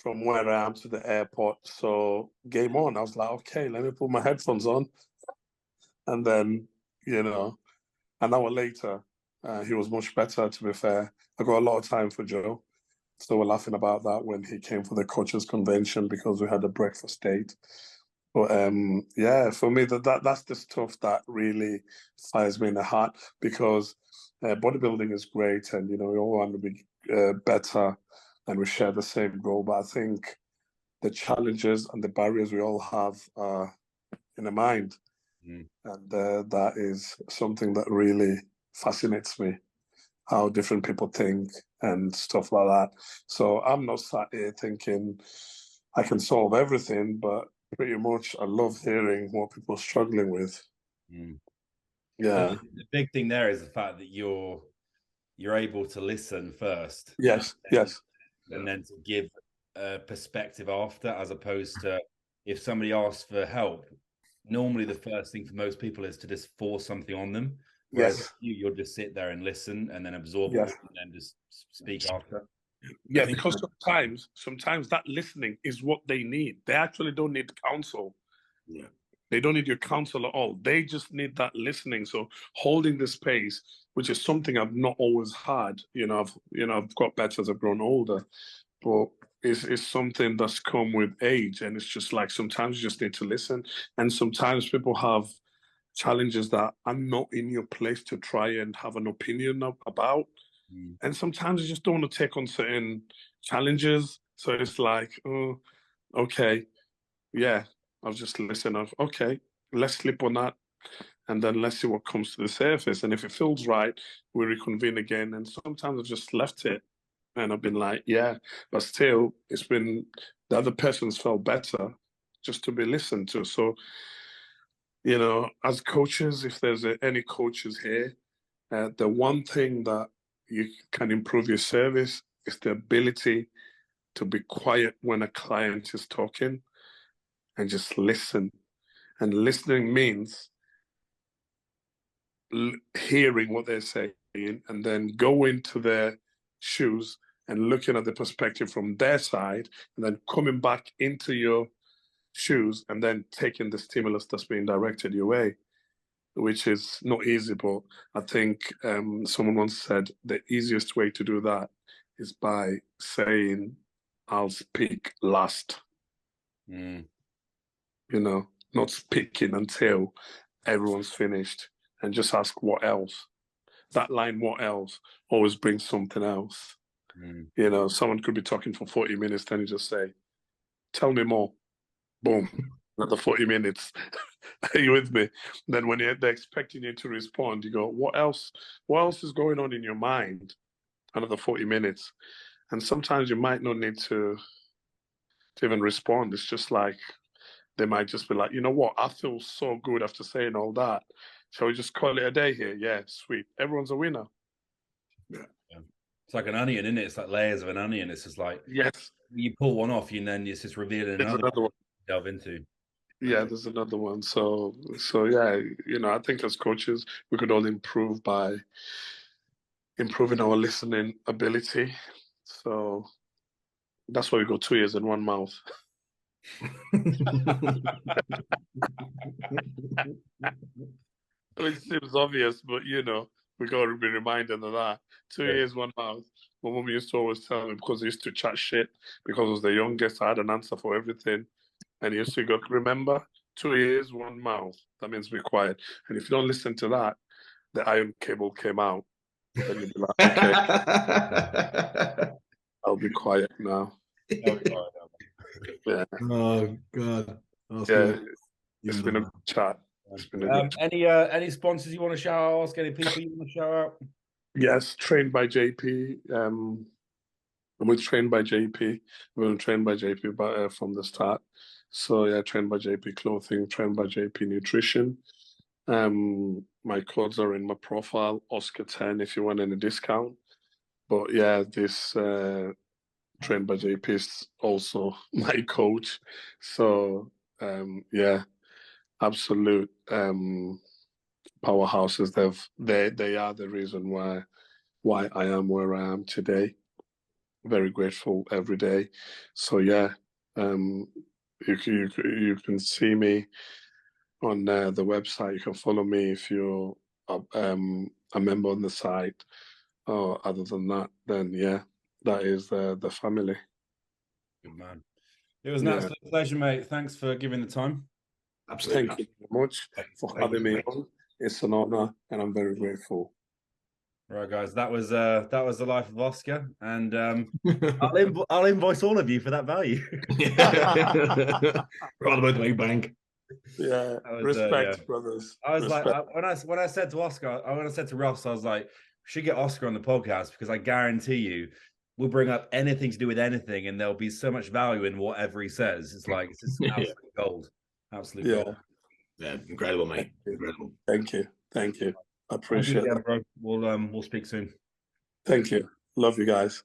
from where I am to the airport. So game on. I was like, okay, let me put my headphones on. And then, you know, an hour later, he was much better, to be fair. I got a lot of time for Joe. So we're laughing about that when he came for the coaches convention, because we had a breakfast date. But yeah, for me, that's the stuff that really fires me in the heart, because bodybuilding is great, and you know, we all want to be better, and we share the same goal. But I think the challenges and the barriers we all have are in the mind, and that is something that really fascinates me. How different people think and stuff like that. So I'm not sat here thinking I can solve everything, but pretty much I love hearing what people are struggling with. Yeah. And the big thing there is the fact that you're able to listen first. Yes. Yes. And then to give a perspective after, as opposed to if somebody asks for help, normally the first thing for most people is to just force something on them. Whereas Yes. you'll just sit there and listen and then absorb it, and then just speak after. Yeah, because sometimes that listening is what they need. They actually don't need counsel. Yeah. They don't need your counsel at all. They just need that listening. So holding the space, which is something I've not always had. I've got better as I've grown older, but it's something that's come with age. And it's just like sometimes you just need to listen. And sometimes people have challenges that are not in your place to try and have an opinion about. And sometimes you just don't want to take on certain challenges. So it's like, oh, okay, yeah, I'll just listen. Okay, let's sleep on that. And then let's see what comes to the surface. And if it feels right, we reconvene again. And sometimes I've just left it. And I've been like, yeah, but still, it's been the other person's felt better just to be listened to. So, you know, as coaches, if there's any coaches here, the one thing that you can improve your service is the ability to be quiet when a client is talking and just listen. And listening means hearing what they're saying and then go into their shoes and looking at the perspective from their side, and then coming back into your shoes and then taking the stimulus that's being directed your way, which is not easy. But I think someone once said the easiest way to do that is by saying, I'll speak last. You know, not speaking until everyone's finished, and just ask what else. That line, what else, always brings something else. You know, someone could be talking for 40 minutes, then you just say, tell me more. Boom. Another 40 minutes. Are you with me? Then when they're expecting you to respond, you go, what else? What else is going on in your mind? Another 40 minutes. And sometimes you might not need to even respond. It's just like, they might just be like, you know what? I feel so good after saying all that. Shall we just call it a day here? Yeah, sweet. Everyone's a winner. Yeah. It's like an onion, isn't it? It's like layers of an onion. It's just like, yes, you pull one off, and then it's just revealing another one to delve into. Yeah, there's another one. So yeah, you know, I think as coaches, we could all improve by improving our listening ability. So that's why we got 2 ears and 1 mouth. It seems obvious, but you know, we got to be reminded of that. 2 ears, 1 mouth. My mum used to always tell me, because I used to chat shit, because I was the youngest, I had an answer for everything. And he used to go, remember, 2 ears, 1 mouth. That means be quiet. And if you don't listen to that, the iron cable came out. Then you'll be like, okay, I'll be quiet now. Yeah. Oh God. Yeah, it's been a good chat. It's been a good chat. Any sponsors you want to shout out? Ask any people you want to shout out? Yes, trained by JP. I'm with Trained by JP. We've been trained by JP from the start. So yeah, Trained by JP Clothing, Trained by JP Nutrition. My codes are in my profile, Oscar 10 if you want any discount. But yeah, this Trained by JP is also my coach. So yeah, absolute powerhouses. They are the reason why I am where I am today. Very grateful every day. So yeah, you can see me on the website. You can follow me if you're a member on the site. Or other than that, then yeah, that is the family. Good man. It was an absolute pleasure, mate. Thanks for giving the time. Absolutely. Thank you very much for having me on. It's an honor, and I'm very grateful. Right, guys, that was the life of Oscar, and I'll invoice all of you for that value. We're all about to make bank. Yeah, respect, brothers. I was respect. like, when I said to Oscar, when I said to Ross, I was like, we should get Oscar on the podcast, because I guarantee you, we'll bring up anything to do with anything, and there'll be so much value in whatever he says. It's like it's just absolute gold, absolute gold. Yeah, incredible, mate. Incredible. Thank you. I appreciate it, bro. We'll speak soon. Thank you. Love you guys.